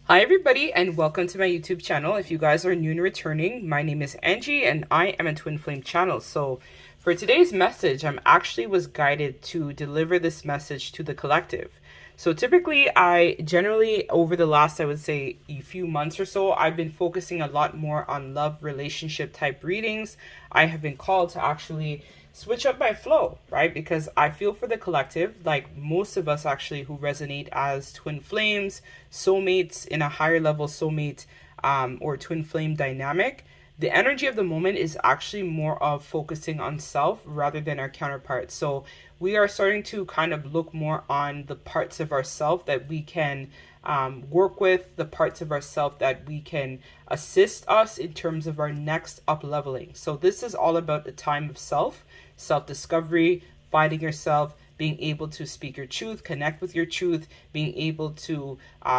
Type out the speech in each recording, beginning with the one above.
Hi everybody and welcome to my YouTube channel. If you guys are new and returning, my name is Angie and I am a Twin Flame channel. So for today's message, I'm actually was guided to deliver this message to the collective. So typically I generally over the last, I would say a few months or so, I've been focusing a lot more on love relationship type readings. I have been called to actually switch up my flow, right? Because I feel for the collective, like most of us actually who resonate as twin flames, soulmates in a higher level soulmate or twin flame dynamic. The energy of the moment is actually more of focusing on self rather than our counterparts. So we are starting to kind of look more on the parts of ourself that we can work with, the parts of ourself that we can assist us in terms of our next up leveling. So this is all about the time of self-discovery, finding yourself, being able to speak your truth, connect with your truth, being able to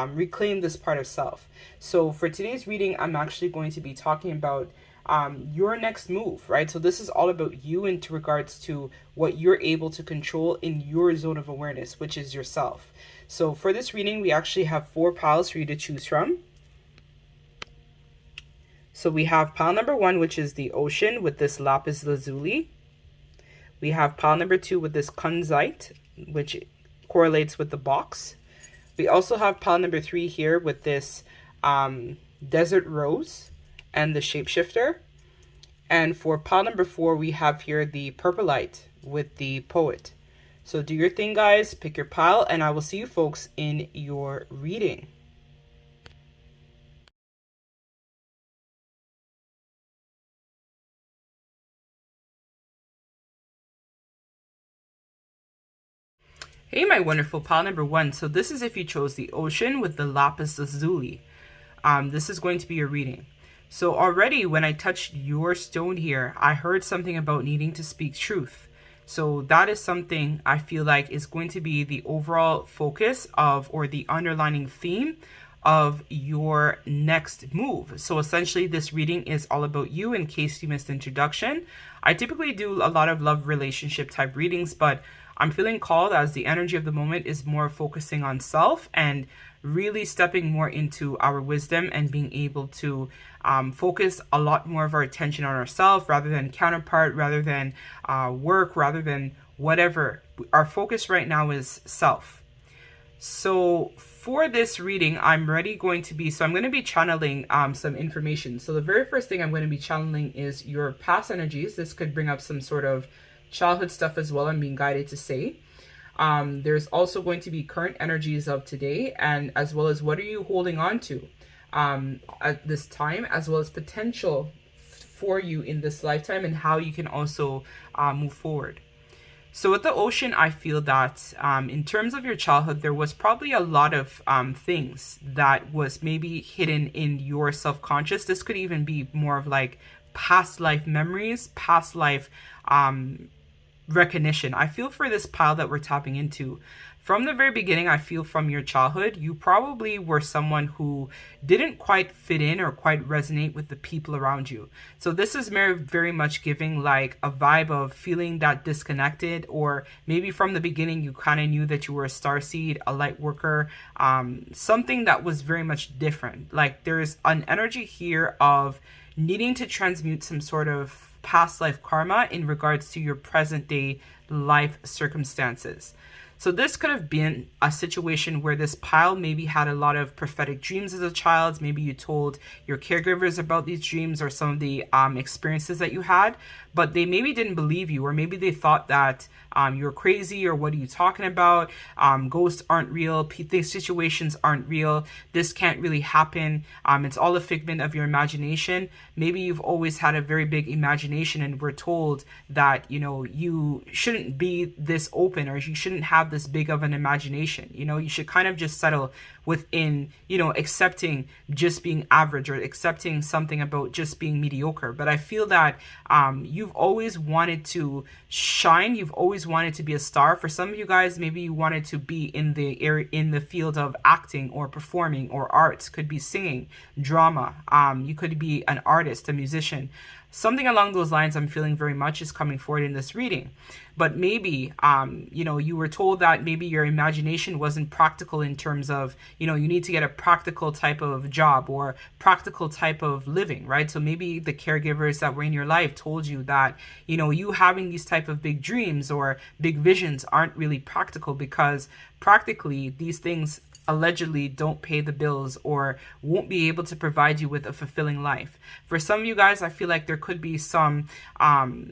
reclaim this part of self. So for today's reading, I'm actually going to be talking about your next move, right? So this is all about you in regards to what you're able to control in your zone of awareness, which is yourself. So for this reading, we actually have 4 piles for you to choose from. So we have pile number 1, which is the ocean with this lapis lazuli. We have pile number 2 with this kunzite, which correlates with the box. We also have pile number 3 here with this desert rose and the shapeshifter. And for pile number 4, we have here the purpleite with the poet. So do your thing, guys. Pick your pile, and I will see you folks in your reading. Hey, my wonderful pile number 1. So this is if you chose the ocean with the lapis lazuli. This is going to be your reading. So already when I touched your stone here, I heard something about needing to speak truth. So that is something I feel like is going to be the overall focus of, or the underlining theme of your next move. So essentially this reading is all about you in case you missed introduction. I typically do a lot of love relationship type readings, but I'm feeling called as the energy of the moment is more focusing on self and really stepping more into our wisdom and being able to focus a lot more of our attention on ourselves rather than counterpart, rather than work, rather than whatever. Our focus right now is self. So for this reading, I'm going to be channeling some information. So the very first thing I'm going to be channeling is your past energies. This could bring up some sort of childhood stuff as well, I'm being guided to say. There's also going to be current energies of today, and as well as what are you holding on to at this time, as well as potential for you in this lifetime and how you can also move forward. So with the ocean, I feel that in terms of your childhood, there was probably a lot of things that was maybe hidden in your self-conscious. This could even be more of like past life memories, past life recognition. I feel for this pile that we're tapping into. From the very beginning, I feel from your childhood, you probably were someone who didn't quite fit in or quite resonate with the people around you. So this is very much giving like a vibe of feeling that disconnected, or maybe from the beginning you kind of knew that you were a starseed, a light worker, something that was very much different. Like there's an energy here of needing to transmute some sort of past life karma in regards to your present day life circumstances. So this could have been a situation where this pile maybe had a lot of prophetic dreams as a child. Maybe you told your caregivers about these dreams or some of the experiences that you had, but they maybe didn't believe you, or maybe they thought that you're crazy, or what are you talking about? Ghosts aren't real. These situations aren't real. This can't really happen. It's all a figment of your imagination. Maybe you've always had a very big imagination and were told that, you know, you shouldn't be this open, or you shouldn't have this big of an imagination. You know, you should kind of just settle within, you know, accepting just being average, or accepting something about just being mediocre. But I feel that you've always wanted to shine. You've always wanted to be a star. For some of you guys, maybe you wanted to be in the area, in the field of acting or performing or arts. Could be singing, drama. You could be an artist, a musician. Something along those lines I'm feeling very much is coming forward in this reading. But maybe, you were told that maybe your imagination wasn't practical in terms of, you need to get a practical type of job or practical type of living, right? So maybe the caregivers that were in your life told you that, you having these type of big dreams or big visions aren't really practical, because practically these things allegedly don't pay the bills or won't be able to provide you with a fulfilling life. For some of you guys, I feel like there could be some,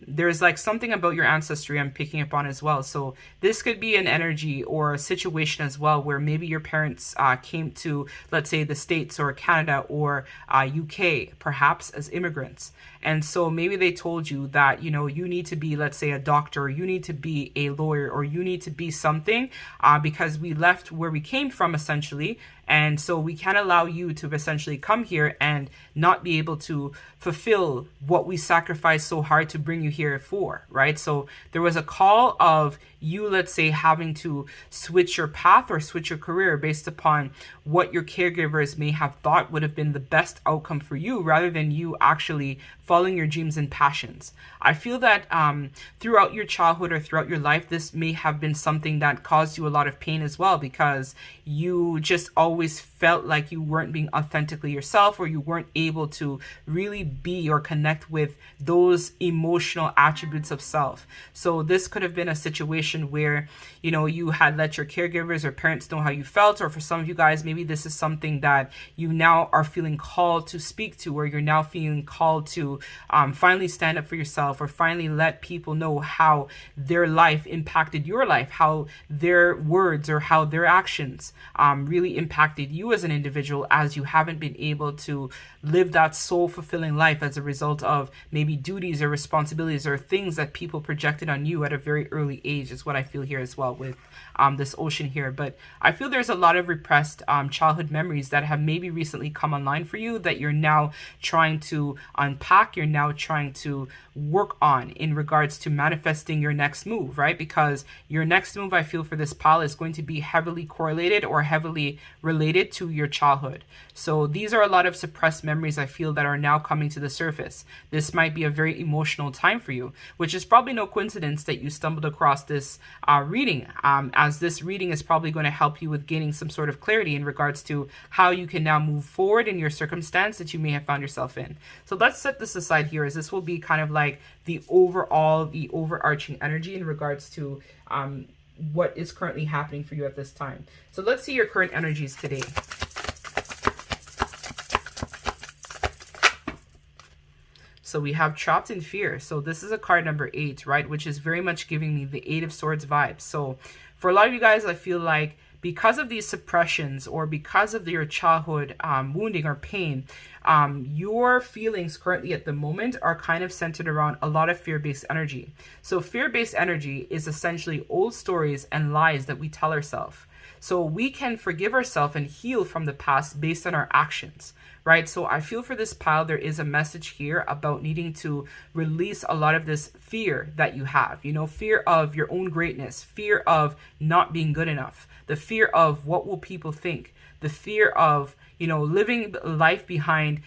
there's like something about your ancestry I'm picking up on as well. So this could be an energy or a situation as well where maybe your parents came to, let's say, the States or Canada or UK, perhaps as immigrants. And so maybe they told you that, you need to be, let's say, a doctor, or you need to be a lawyer, or you need to be something because we left where we came from, essentially. And so we can't allow you to essentially come here and not be able to fulfill what we sacrificed so hard to bring you here for, right? So there was a call of you, let's say, having to switch your path or switch your career based upon what your caregivers may have thought would have been the best outcome for you, rather than you actually following your dreams and passions. I feel that throughout your childhood or throughout your life, this may have been something that caused you a lot of pain as well, because you just always felt like you weren't being authentically yourself, or you weren't able to really be or connect with those emotional attributes of self. So this could have been a situation where, you had let your caregivers or parents know how you felt, or for some of you guys, maybe this is something that you now are feeling called to speak to, or you're now feeling called to finally stand up for yourself, or finally let people know how their life impacted your life, how their words or how their actions really impacted you as an individual, as you haven't been able to live that soul fulfilling life as a result of maybe duties or responsibilities or things that people projected on you at a very early age, is what I feel here as well with this ocean here. But I feel there's a lot of repressed childhood memories that have maybe recently come online for you that you're now trying to unpack, you're now trying to work on in regards to manifesting your next move, right? Because your next move, I feel, for this pile is going to be heavily correlated or heavily related to your childhood. So these are a lot of suppressed memories, I feel, that are now coming to the surface. This might be a very emotional time for you, which is probably no coincidence that you stumbled across this reading, as this reading is probably going to help you with gaining some sort of clarity in regards to how you can now move forward in your circumstance that you may have found yourself in. So let's set this aside here, as this will be kind of like the overarching energy in regards to what is currently happening for you at this time. So let's see your current energies today. So we have Trapped in Fear. So this is a card number 8, right? Which is very much giving me the 8 of Swords vibes. So for a lot of you guys, I feel like because of these suppressions or because of your childhood wounding or pain, your feelings currently at the moment are kind of centered around a lot of fear-based energy. So fear-based energy is essentially old stories and lies that we tell ourselves. So we can forgive ourselves and heal from the past based on our actions, right? So I feel for this pile, there is a message here about needing to release a lot of this fear that you have, fear of your own greatness, fear of not being good enough, the fear of what will people think, the fear of, living life behind,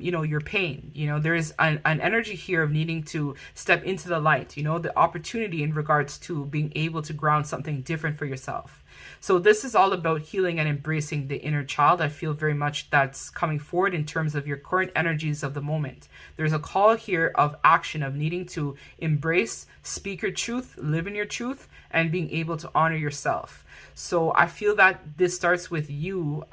your pain. There is an energy here of needing to step into the light, the opportunity in regards to being able to ground something different for yourself. So this is all about healing and embracing the inner child. I feel very much that's coming forward in terms of your current energies of the moment. There's a call here of action, of needing to embrace, speak your truth, live in your truth, and being able to honor yourself. So I feel that this starts with you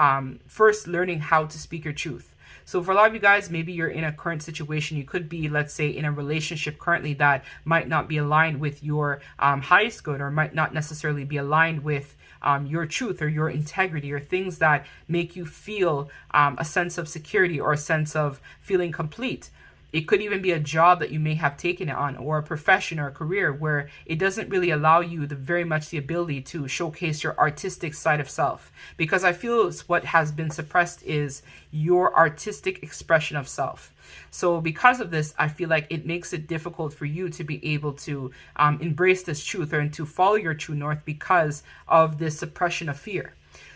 first learning how to speak your truth. So for a lot of you guys, maybe you're in a current situation. You could be, let's say, in a relationship currently that might not be aligned with your highest good, or might not necessarily be aligned with your truth or your integrity, or things that make you feel a sense of security or a sense of feeling complete. It could even be a job that you may have taken on, or a profession or a career where it doesn't really allow you very much the ability to showcase your artistic side of self. Because I feel what has been suppressed is your artistic expression of self. So because of this, I feel like it makes it difficult for you to be able to embrace this truth, or to follow your true north, because of this suppression of fear.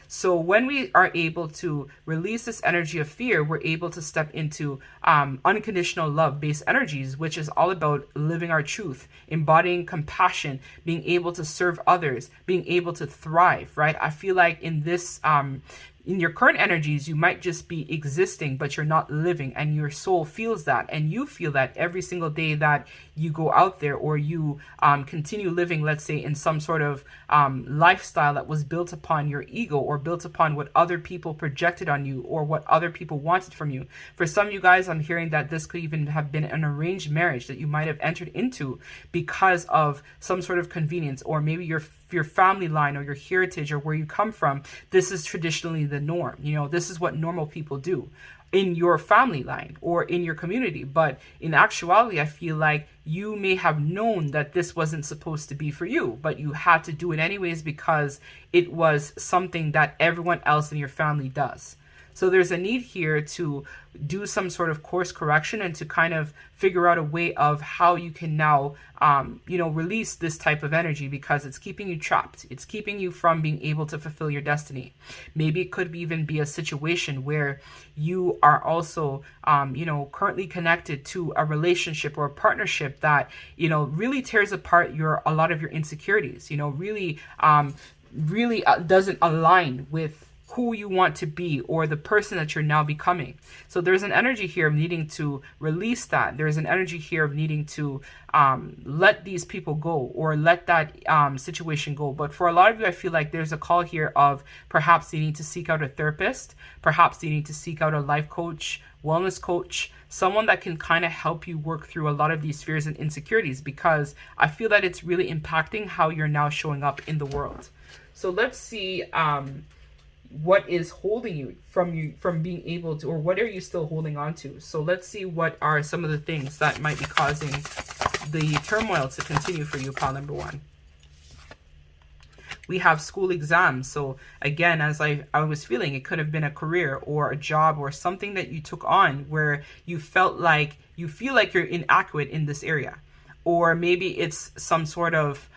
So when we are able to release this energy of fear, we're able to step into unconditional love-based energies, which is all about living our truth, embodying compassion, being able to serve others, being able to thrive, right? I feel like in this in your current energies, you might just be existing, but you're not living, and your soul feels that, and you feel that every single day that you go out there, or you continue living, let's say, in some sort of lifestyle that was built upon your ego, or built upon what other people projected on you, or what other people wanted from you. For some of you guys, I'm hearing that this could even have been an arranged marriage that you might have entered into because of some sort of convenience, or maybe your family line or your heritage or where you come from. This is traditionally the norm. You know, this is what normal people do in your family line or in your community. But in actuality, I feel like you may have known that this wasn't supposed to be for you, but you had to do it anyways because it was something that everyone else in your family does. So there's a need here to do some sort of course correction and to kind of figure out a way of how you can now, release this type of energy, because it's keeping you trapped. It's keeping you from being able to fulfill your destiny. Maybe it could even be a situation where you are also, currently connected to a relationship or a partnership that, really tears apart a lot of your insecurities, really doesn't align with who you want to be or the person that you're now becoming. So there's an energy here of needing to release that. There's an energy here of needing to let these people go, or let that situation go. But for a lot of you, I feel like there's a call here of perhaps you need to seek out a therapist. Perhaps you need to seek out a life coach, wellness coach, someone that can kind of help you work through a lot of these fears and insecurities, because I feel that it's really impacting how you're now showing up in the world. So let's see what is holding you from being able to, or what are you still holding on to? So let's see what are some of the things that might be causing the turmoil to continue for you, pile number one. We have school exams. So again, as I was feeling, it could have been a career or a job or something that you took on where you feel like you're inadequate in this area. Or maybe it's some sort of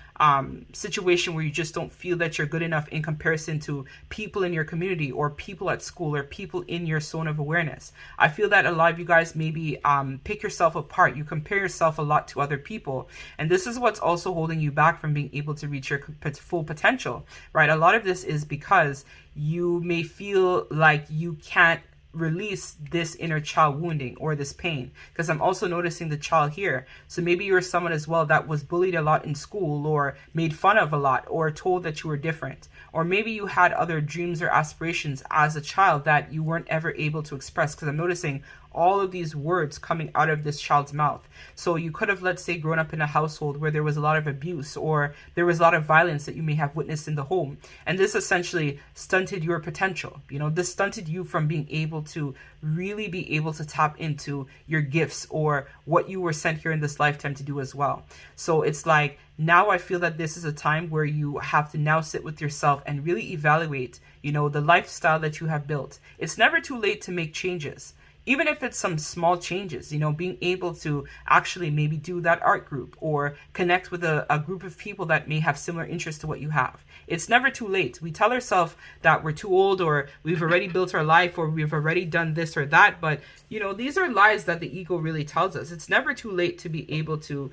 situation where you just don't feel that you're good enough in comparison to people in your community or people at school or people in your zone of awareness. I feel that a lot of you guys maybe pick yourself apart. You compare yourself a lot to other people. And this is what's also holding you back from being able to reach your full potential, right? A lot of this is because you may feel like you can't release this inner child wounding or this pain, because I'm also noticing the child here. So maybe you're someone as well that was bullied a lot in school, or made fun of a lot, or told that you were different, or maybe you had other dreams or aspirations as a child that you weren't ever able to express, because I'm noticing all of these words coming out of this child's mouth. So you could have, let's say, grown up in a household where there was a lot of abuse, or there was a lot of violence that you may have witnessed in the home. And this essentially stunted your potential. This stunted you from being able to really be able to tap into your gifts or what you were sent here in this lifetime to do as well. So it's like, now I feel that this is a time where you have to now sit with yourself and really evaluate, the lifestyle that you have built. It's never too late to make changes. Even if it's some small changes, being able to actually maybe do that art group or connect with a group of people that may have similar interests to what you have. It's never too late. We tell ourselves that we're too old, or we've already built our life, or we've already done this or that. But, these are lies that the ego really tells us. It's never too late to be able to,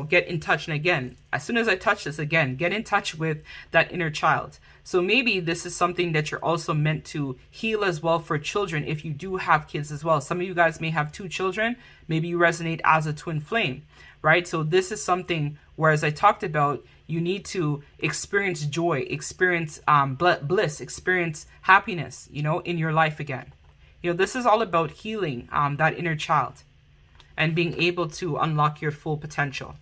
get in touch. And again, as soon as I touch this again, get in touch with that inner child. So maybe this is something that you're also meant to heal as well for children, if you do have kids as well. Some of you guys may have 2 children. Maybe you resonate as a twin flame, right? So this is something where, as I talked about, you need to experience joy, experience bliss, experience happiness, in your life again. This is all about healing that inner child and being able to unlock your full potential.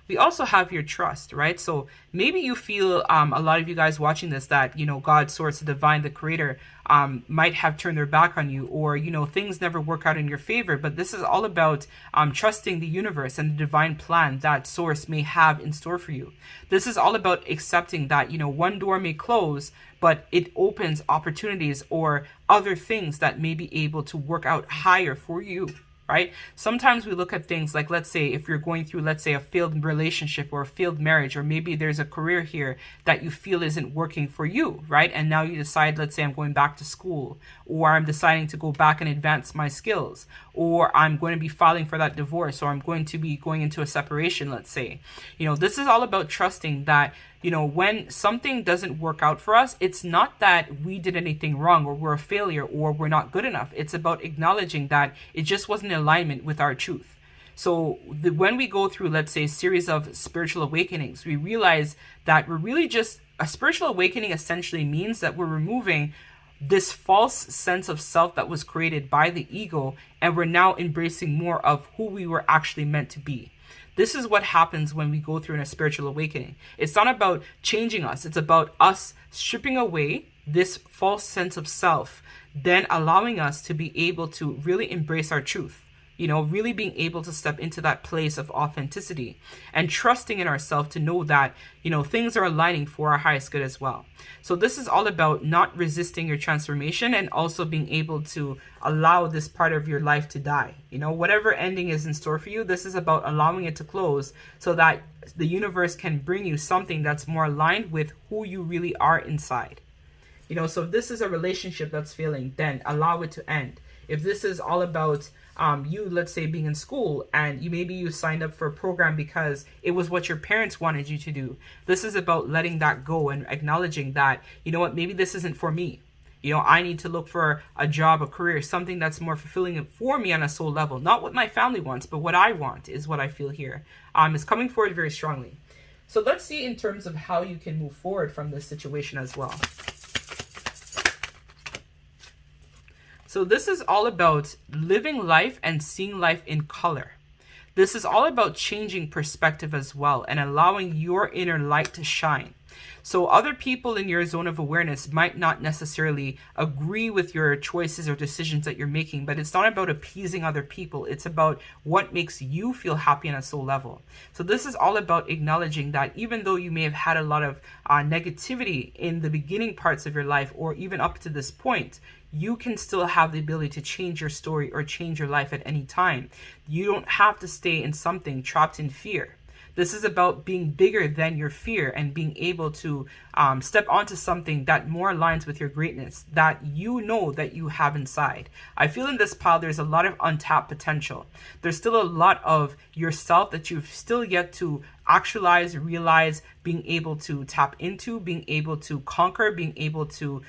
We also have your trust, right? So maybe you feel, a lot of you guys watching this, that, God, source, the divine, the creator, might have turned their back on you, or, things never work out in your favor. But this is all about trusting the universe and the divine plan that source may have in store for you. This is all about accepting that, one door may close, but it opens opportunities or other things that may be able to work out higher for you. right? Sometimes we look at things like, let's say, if you're going through, let's say, a failed relationship or a failed marriage, or maybe there's a career here that you feel isn't working for you, right? And now you decide, let's say, I'm going back to school, or I'm deciding to go back and advance my skills, or I'm going to be filing for that divorce, or I'm going to be going into a separation, let's say. This is all about trusting that, when something doesn't work out for us, it's not that we did anything wrong or we're a failure or we're not good enough. It's about acknowledging that it just wasn't in alignment with our truth. So when we go through, let's say, a series of spiritual awakenings, we realize that we're really just, a spiritual awakening essentially means that we're removing this false sense of self that was created by the ego, and we're now embracing more of who we were actually meant to be. This is what happens when we go through a spiritual awakening. It's not about changing us. It's about us stripping away this false sense of self, then allowing us to be able to really embrace our truth. Really being able to step into that place of authenticity and trusting in ourselves to know that, things are aligning for our highest good as well. So this is all about not resisting your transformation and also being able to allow this part of your life to die. Whatever ending is in store for you, this is about allowing it to close so that the universe can bring you something that's more aligned with who you really are inside. So if this is a relationship that's failing, then allow it to end. If this is all about you, let's say, being in school and you signed up for a program because it was what your parents wanted you to do, this is about letting that go and acknowledging that, maybe this isn't for me. I need to look for a job, a career, something that's more fulfilling for me on a soul level. Not what my family wants, but what I want is what I feel here. It's coming forward very strongly. So let's see in terms of how you can move forward from this situation as well. So this is all about living life and seeing life in color. This is all about changing perspective as well and allowing your inner light to shine. So other people in your zone of awareness might not necessarily agree with your choices or decisions that you're making, but it's not about appeasing other people. It's about what makes you feel happy on a soul level. So this is all about acknowledging that even though you may have had a lot of negativity in the beginning parts of your life, or even up to this point, you can still have the ability to change your story or change your life at any time. You don't have to stay in something trapped in fear. This is about being bigger than your fear and being able to step onto something that more aligns with your greatness that you know that you have inside. I feel in this pile there's a lot of untapped potential. There's still a lot of yourself that you've still yet to actualize, realize, being able to tap into, being able to conquer, being able to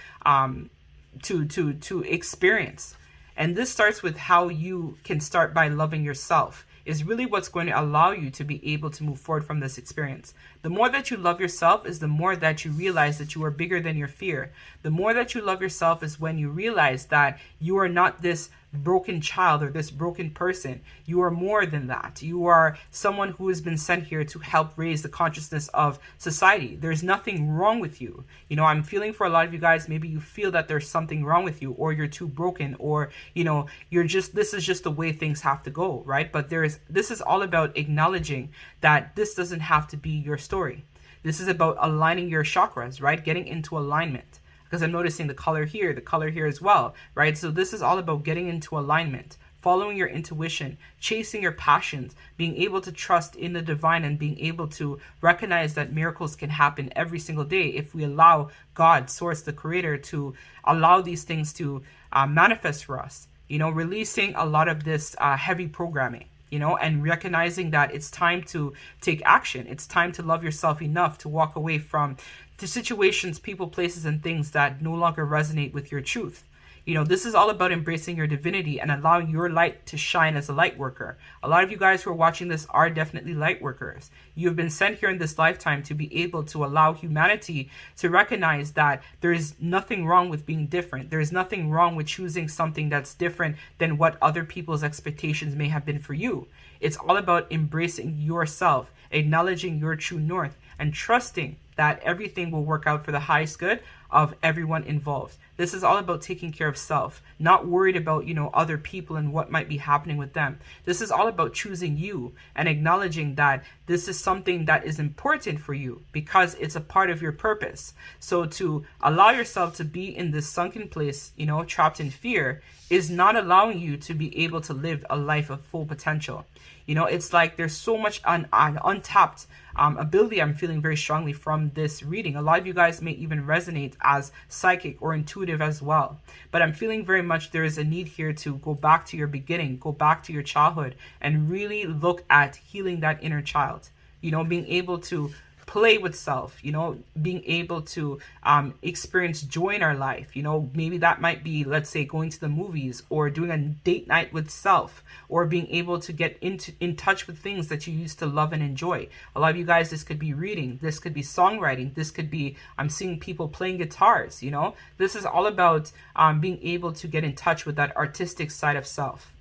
experience. And this starts with how you can start by loving yourself. Is really what's going to allow you to be able to move forward from this experience. The more that you love yourself is the more that you realize that you are bigger than your fear. The more that you love yourself is when you realize that you are not this broken child or this broken person. You are more than that. You are someone who has been sent here to help raise the consciousness of society. There's nothing wrong with you. I'm feeling for a lot of you guys, maybe you feel that there's something wrong with you, or you're too broken, or this is just the way things have to go, right? But this is all about acknowledging that this doesn't have to be your story. This is about aligning your chakras, right? Getting into alignment. Because I'm noticing the color here as well, right? So this is all about getting into alignment, following your intuition, chasing your passions, being able to trust in the divine, and being able to recognize that miracles can happen every single day if we allow God, Source, the Creator, to allow these things to manifest for us. Releasing a lot of this heavy programming. And recognizing that it's time to take action. It's time to love yourself enough to walk away from the situations, people, places, and things that no longer resonate with your truth. This is all about embracing your divinity and allowing your light to shine as a light worker. A lot of you guys who are watching this are definitely light workers. You have been sent here in this lifetime to be able to allow humanity to recognize that there is nothing wrong with being different. There is nothing wrong with choosing something that's different than what other people's expectations may have been for you. It's all about embracing yourself, acknowledging your true north, and trusting that everything will work out for the highest good of everyone involved. This is all about taking care of self, not worried about, other people and what might be happening with them. This is all about choosing you and acknowledging that this is something that is important for you because it's a part of your purpose. So to allow yourself to be in this sunken place, trapped in fear, is not allowing you to be able to live a life of full potential. It's like there's so much untapped ability I'm feeling very strongly from this reading. A lot of you guys may even resonate as psychic or intuitive as well. But I'm feeling very much there is a need here to go back to your beginning, go back to your childhood, and really look at healing that inner child. Being able to play with self, being able to experience joy in our life. Maybe that might be, let's say, going to the movies or doing a date night with self, or being able to get in touch with things that you used to love and enjoy. A lot of you guys, this could be reading, this could be songwriting, this could be, I'm seeing people playing guitars. This is all about being able to get in touch with that artistic side of self.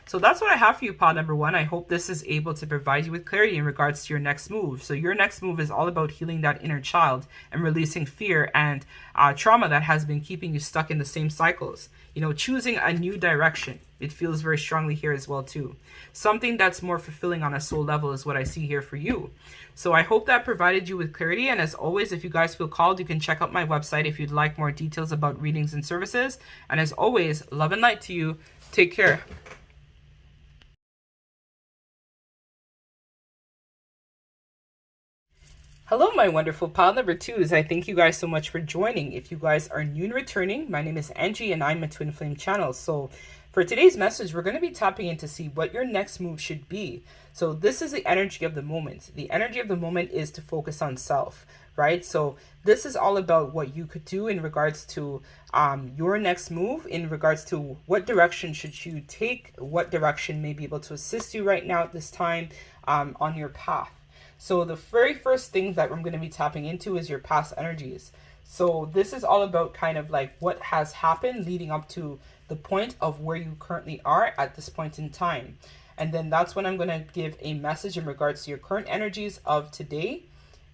So that's what I have for you, pile number 1. I hope this is able to provide you with clarity in regards to your next move. So your next move is all about healing that inner child and releasing fear and trauma that has been keeping you stuck in the same cycles. Choosing a new direction. It feels very strongly here as well too. Something that's more fulfilling on a soul level is what I see here for you. So I hope that provided you with clarity. And as always, if you guys feel called, you can check out my website if you'd like more details about readings and services. And as always, love and light to you. Take care. Hello, my wonderful pile number 2s. I thank you guys so much for joining. If you guys are new and returning, my name is Angie and I'm a Twin Flame channel. So for today's message, we're going to be tapping in to see what your next move should be. So this is the energy of the moment. The energy of the moment is to focus on self, right? So this is all about what you could do in regards to your next move, in regards to what direction should you take, what direction may be able to assist you right now at this time on your path. So the very first thing that I'm going to be tapping into is your past energies. So this is all about kind of like what has happened leading up to the point of where you currently are at this point in time. And then that's when I'm going to give a message in regards to your current energies of today.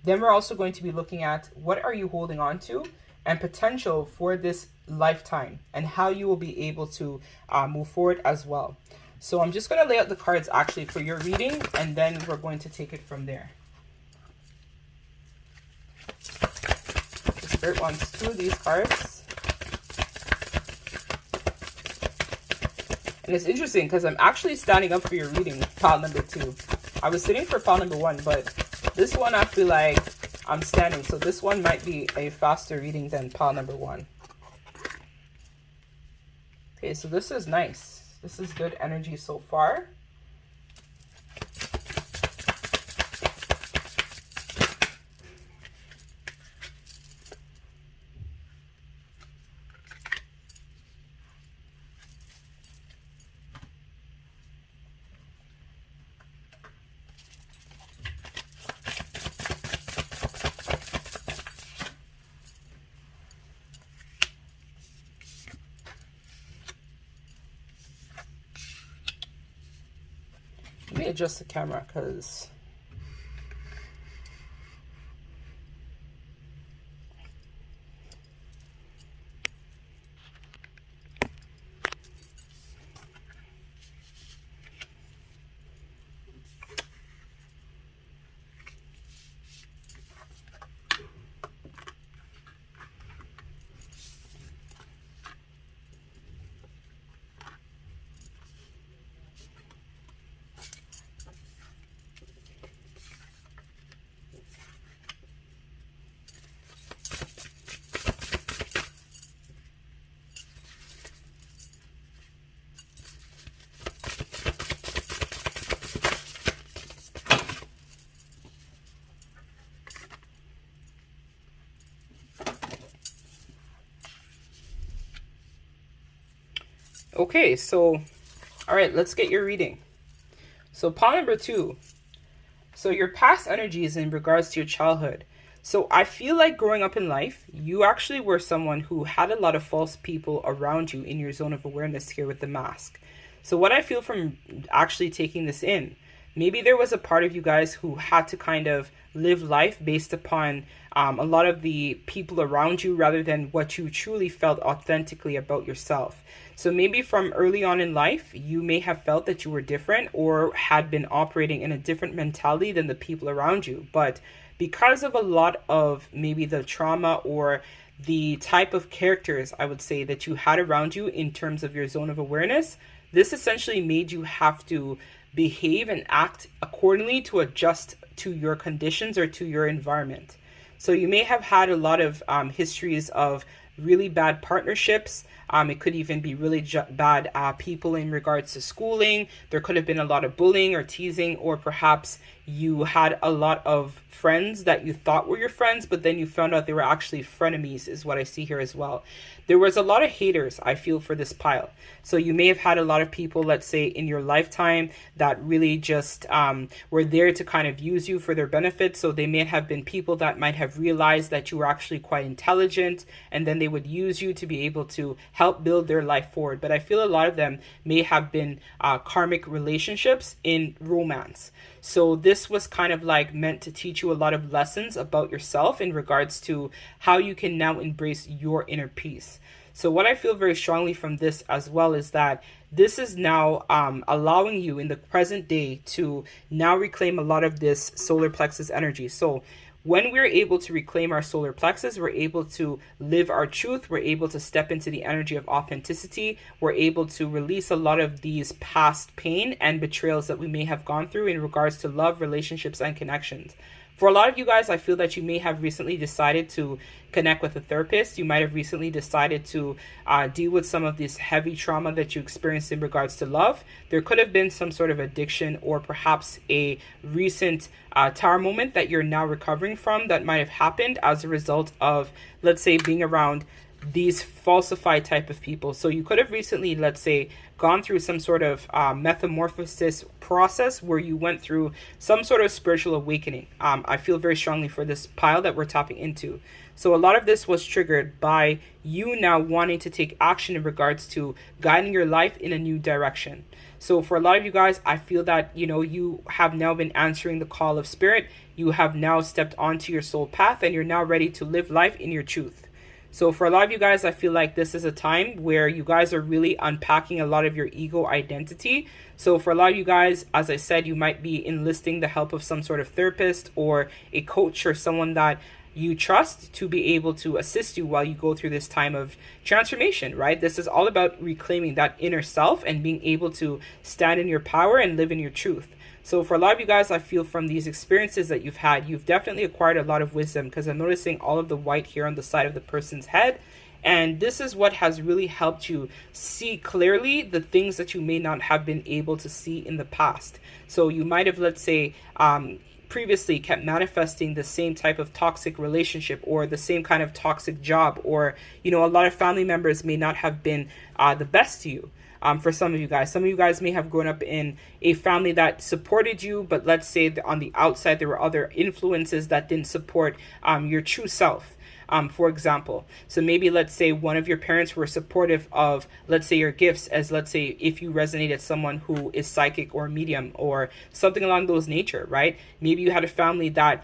Then we're also going to be looking at what are you holding on to and potential for this lifetime and how you will be able to move forward as well. So I'm just going to lay out the cards actually for your reading, and then we're going to take it from there. The Spirit wants 2 of these cards. And it's interesting because I'm actually standing up for your reading, pile number 2. I was sitting for pile number 1, but this one I feel like I'm standing. So this one might be a faster reading than pile number 1. Okay, so this is nice. This is good energy so far. Let me adjust the camera because okay, so, all right, let's get your reading. So pile number 2. So your past energies in regards to your childhood. So I feel like growing up in life, you actually were someone who had a lot of false people around you in your zone of awareness here with the mask. So what I feel from actually taking this in, maybe there was a part of you guys who had to kind of live life based upon a lot of the people around you rather than what you truly felt authentically about yourself. So maybe from early on in life, you may have felt that you were different or had been operating in a different mentality than the people around you. But because of a lot of maybe the trauma or the type of characters, I would say, that you had around you in terms of your zone of awareness, this essentially made you have to behave and act accordingly to adjust to your conditions or to your environment. So you may have had a lot of histories of really bad partnerships. It could even be really bad people in regards to schooling. There could have been a lot of bullying or teasing, or perhaps you had a lot of friends that you thought were your friends, but then you found out they were actually frenemies, is what I see here as well. There was a lot of haters, I feel, for this pile. So you may have had a lot of people, let's say, in your lifetime that really just were there to kind of use you for their benefit. So they may have been people that might have realized that you were actually quite intelligent, and then they would use you to be able to help build their life forward. But I feel a lot of them may have been karmic relationships in romance. So this was kind of like meant to teach you a lot of lessons about yourself in regards to how you can now embrace your inner peace. So what I feel very strongly from this as well is that this is now allowing you in the present day to now reclaim a lot of this solar plexus energy. So when we're able to reclaim our solar plexus, we're able to live our truth. We're able to step into the energy of authenticity. We're able to release a lot of these past pain and betrayals that we may have gone through in regards to love, relationships, and connections. For a lot of you guys, I feel that you may have recently decided to connect with a therapist. You might have recently decided to deal with some of this heavy trauma that you experienced in regards to love. There could have been some sort of addiction or perhaps a recent tower moment that you're now recovering from that might have happened as a result of, let's say, being around these falsified type of people. So you could have recently, let's say, gone through some sort of metamorphosis process where you went through some sort of spiritual awakening. I feel very strongly for this pile that we're tapping into. So a lot of this was triggered by you now wanting to take action in regards to guiding your life in a new direction. So for a lot of you guys, I feel that, you have now been answering the call of spirit. You have now stepped onto your soul path and you're now ready to live life in your truth. So for a lot of you guys, I feel like this is a time where you guys are really unpacking a lot of your ego identity. So for a lot of you guys, as I said, you might be enlisting the help of some sort of therapist or a coach or someone that you trust to be able to assist you while you go through this time of transformation, right? This is all about reclaiming that inner self and being able to stand in your power and live in your truth. So for a lot of you guys, I feel from these experiences that you've had, you've definitely acquired a lot of wisdom, because I'm noticing all of the white here on the side of the person's head. And this is what has really helped you see clearly the things that you may not have been able to see in the past. So you might have, let's say, previously kept manifesting the same type of toxic relationship or the same kind of toxic job, or, a lot of family members may not have been the best to you. For some of you guys may have grown up in a family that supported you, but let's say on the outside there were other influences that didn't support your true self. For example, so maybe let's say one of your parents were supportive of, let's say, your gifts, as let's say if you resonate as someone who is psychic or medium or something along those nature, right? Maybe you had a family that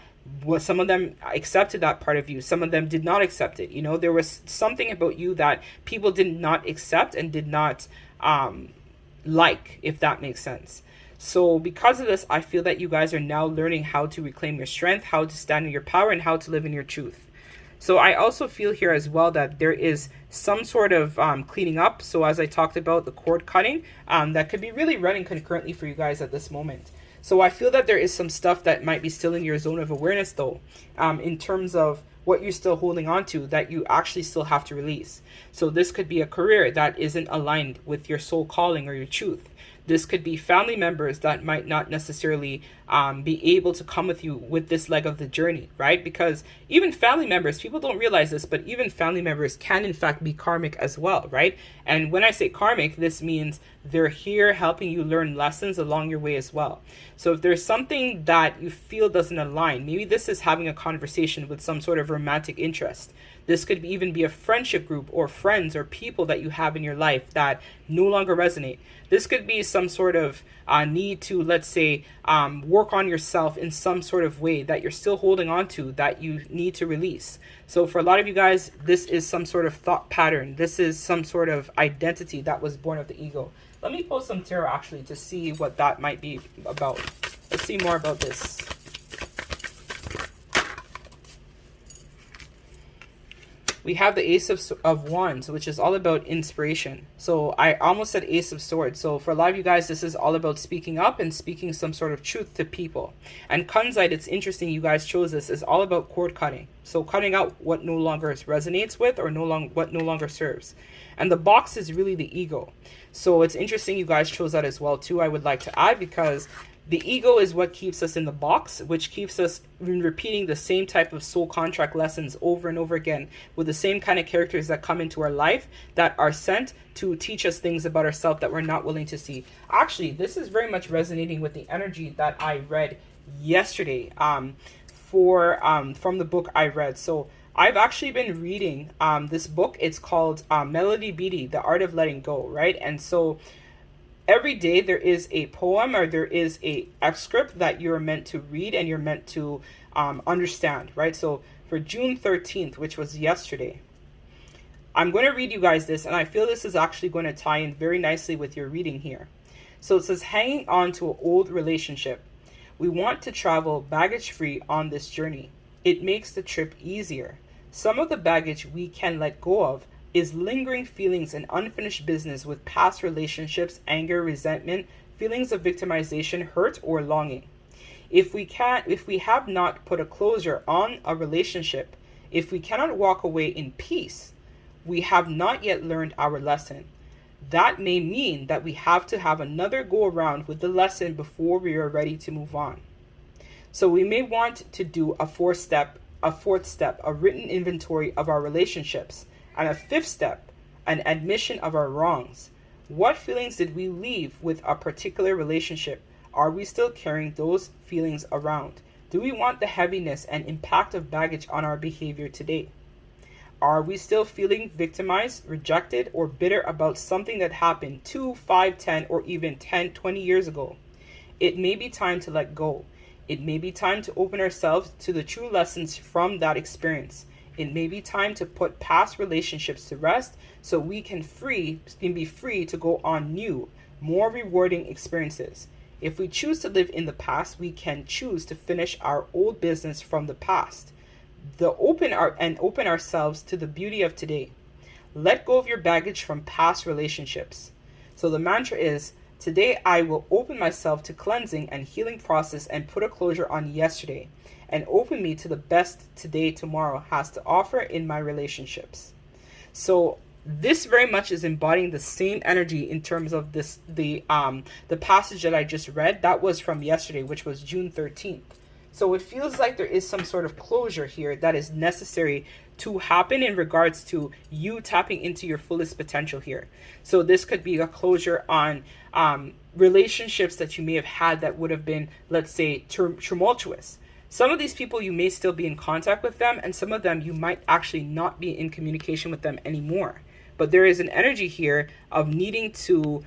some of them accepted that part of you, some of them did not accept it. There was something about you that people did not accept and did not like, if that makes sense. So because of this, I feel that you guys are now learning how to reclaim your strength, how to stand in your power, and how to live in your truth. So I also feel here as well that there is some sort of cleaning up. So as I talked about the cord cutting, that could be really running concurrently for you guys at this moment. So I feel that there is some stuff that might be still in your zone of awareness though, in terms of what you're still holding on to that you actually still have to release. So this could be a career that isn't aligned with your soul calling or your truth. This could be family members that might not necessarily be able to come with you with this leg of the journey, right? Because even family members, people don't realize this, but even family members can in fact be karmic as well, right? And when I say karmic, this means they're here helping you learn lessons along your way as well. So if there's something that you feel doesn't align, maybe this is having a conversation with some sort of romantic interest. This could even be a friendship group or friends or people that you have in your life that no longer resonate. This could be some sort of need to, let's say, work on yourself in some sort of way that you're still holding on to, that you need to release. So for a lot of you guys, this is some sort of thought pattern. This is some sort of identity that was born of the ego. Let me pull some tarot actually to see what that might be about. Let's see more about this. We have the Ace of Wands, which is all about inspiration. So I almost said Ace of Swords. So for a lot of you guys, this is all about speaking up and speaking some sort of truth to people. And Kunzite, it's interesting you guys chose this, is all about cord cutting. So cutting out what no longer resonates with, or what no longer serves. And the box is really the ego. So it's interesting you guys chose that as well too, I would like to add, because the ego is what keeps us in the box, which keeps us repeating the same type of soul contract lessons over and over again with the same kind of characters that come into our life that are sent to teach us things about ourselves that we're not willing to see. Actually, this is very much resonating with the energy that I read yesterday from the book I read. So I've actually been reading this book. It's called Melody Beatty, The Art of Letting Go, right? And so every day there is a poem or there is a excerpt that you're meant to read and you're meant to understand, right? So for June 13th, which was yesterday, I'm going to read you guys this, and I feel this is actually going to tie in very nicely with your reading here. So it says, hanging on to an old relationship. We want to travel baggage-free on this journey. It makes the trip easier. Some of the baggage we can let go of is lingering feelings and unfinished business with past relationships, anger, resentment, feelings of victimization, hurt, or longing. If we have not put a closure on a relationship, if we cannot walk away in peace, we have not yet learned our lesson. That may mean that we have to have another go around with the lesson before we are ready to move on. So we may want to do a fourth step, a written inventory of our relationships. And a fifth step, an admission of our wrongs. What feelings did we leave with a particular relationship? Are we still carrying those feelings around? Do we want the heaviness and impact of baggage on our behavior today? Are we still feeling victimized, rejected, or bitter about something that happened 2, 5, 10, or even 10, 20 years ago? It may be time to let go. It may be time to open ourselves to the true lessons from that experience. It may be time to put past relationships to rest so we can be free to go on new, more rewarding experiences. If we choose to live in the past, we can choose to finish our old business from the past. Open ourselves to the beauty of today. Let go of your baggage from past relationships. So the mantra is, today I will open myself to cleansing and healing process and put a closure on yesterday, and open me to the best today tomorrow has to offer in my relationships. So this very much is embodying the same energy in terms of the passage that I just read. That was from yesterday, which was June 13th. So it feels like there is some sort of closure here that is necessary to happen in regards to you tapping into your fullest potential here. So this could be a closure on relationships that you may have had that would have been, let's say, tumultuous. Some of these people, you may still be in contact with them, and some of them you might actually not be in communication with them anymore. But there is an energy here of needing to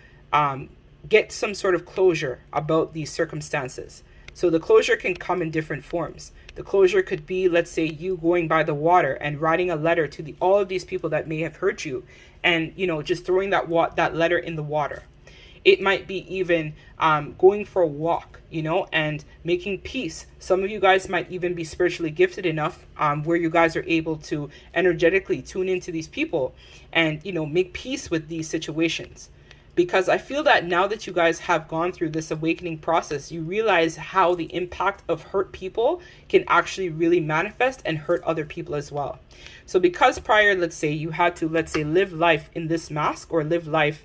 get some sort of closure about these circumstances. So the closure can come in different forms. The closure could be, let's say, you going by the water and writing a letter to all of these people that may have hurt you, and just throwing that letter in the water. It might be even going for a walk, and making peace. Some of you guys might even be spiritually gifted enough where you guys are able to energetically tune into these people and, make peace with these situations. Because I feel that now that you guys have gone through this awakening process, you realize how the impact of hurt people can actually really manifest and hurt other people as well. So because prior, let's say, you had to, live life in this mask, or live life,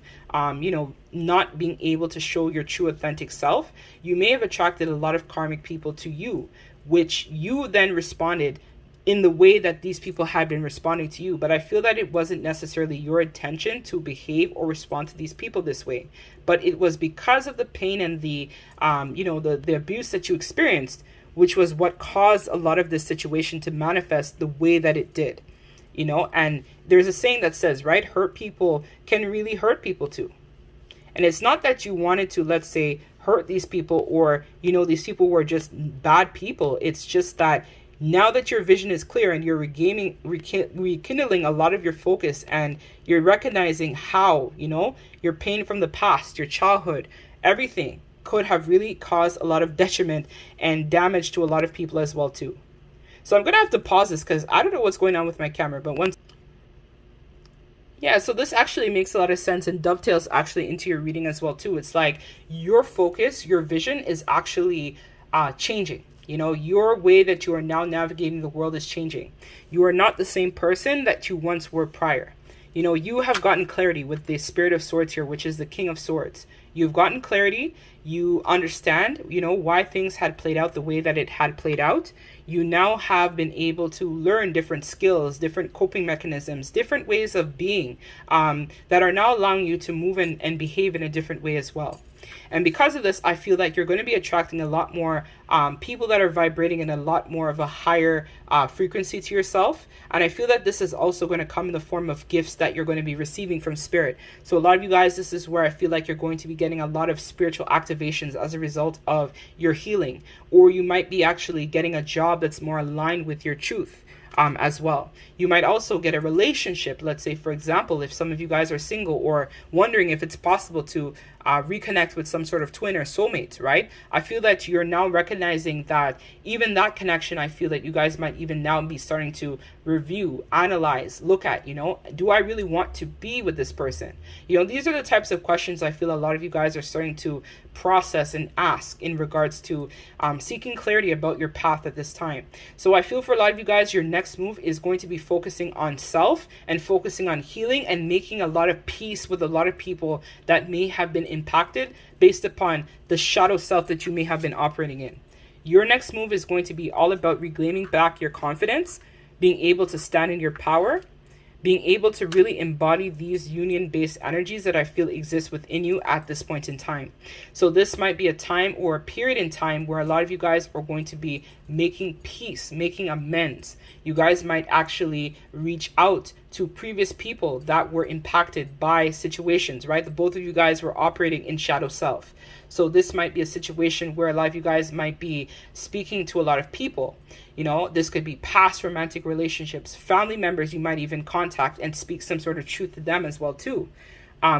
not being able to show your true authentic self, you may have attracted a lot of karmic people to you, which you then responded in the way that these people had been responding to you. But I feel that it wasn't necessarily your intention to behave or respond to these people this way, but it was because of the pain and the abuse that you experienced, which was what caused a lot of this situation to manifest the way that it did. And there's a saying that says, right, hurt people can really hurt people too. And it's not that you wanted to, let's say, hurt these people, or, you know, these people were just bad people. It's just that now that your vision is clear and you're rekindling a lot of your focus, and you're recognizing how, you know, your pain from the past, your childhood, everything could have really caused a lot of detriment and damage to a lot of people as well too. So I'm going to have to pause this because I don't know what's going on with my camera, but once... Yeah, so this actually makes a lot of sense and dovetails actually into your reading as well too. It's like your focus, your vision is actually changing. You know, your way that you are now navigating the world is changing. You are not the same person that you once were prior. You know, you have gotten clarity with the Spirit of Swords here, which is the King of Swords. You've gotten clarity. You understand, you know, why things had played out the way that it had played out. You now have been able to learn different skills, different coping mechanisms, different ways of being that are now allowing you to move and behave in a different way as well. And because of this, I feel like you're going to be attracting a lot more people that are vibrating in a lot more of a higher frequency to yourself. And I feel that this is also going to come in the form of gifts that you're going to be receiving from Spirit. So a lot of you guys, this is where I feel like you're going to be getting a lot of spiritual activations as a result of your healing. Or you might be actually getting a job that's more aligned with your truth. As well. You might also get a relationship. Let's say, for example, if some of you guys are single or wondering if it's possible to reconnect with some sort of twin or soulmate, right? I feel that you're now recognizing that even that connection, I feel that you guys might even now be starting to review, analyze, look at, you know, do I really want to be with this person? You know, these are the types of questions I feel a lot of you guys are starting to process and ask in regards to seeking clarity about your path at this time. So I feel for a lot of you guys, your next move is going to be focusing on self and focusing on healing and making a lot of peace with a lot of people that may have been impacted based upon the shadow self that you may have been operating in. Your next move is going to be all about reclaiming back your confidence, being able to stand in your power, being able to really embody these union-based energies that I feel exist within you at this point in time. So this might be a time or a period in time where a lot of you guys are going to be making peace, making amends. You guys might actually reach out to previous people that were impacted by situations, right? The both of you guys were operating in shadow self. So this might be a situation where a lot of you guys might be speaking to a lot of people. You know, this could be past romantic relationships, family members you might even contact and speak some sort of truth to them as well too.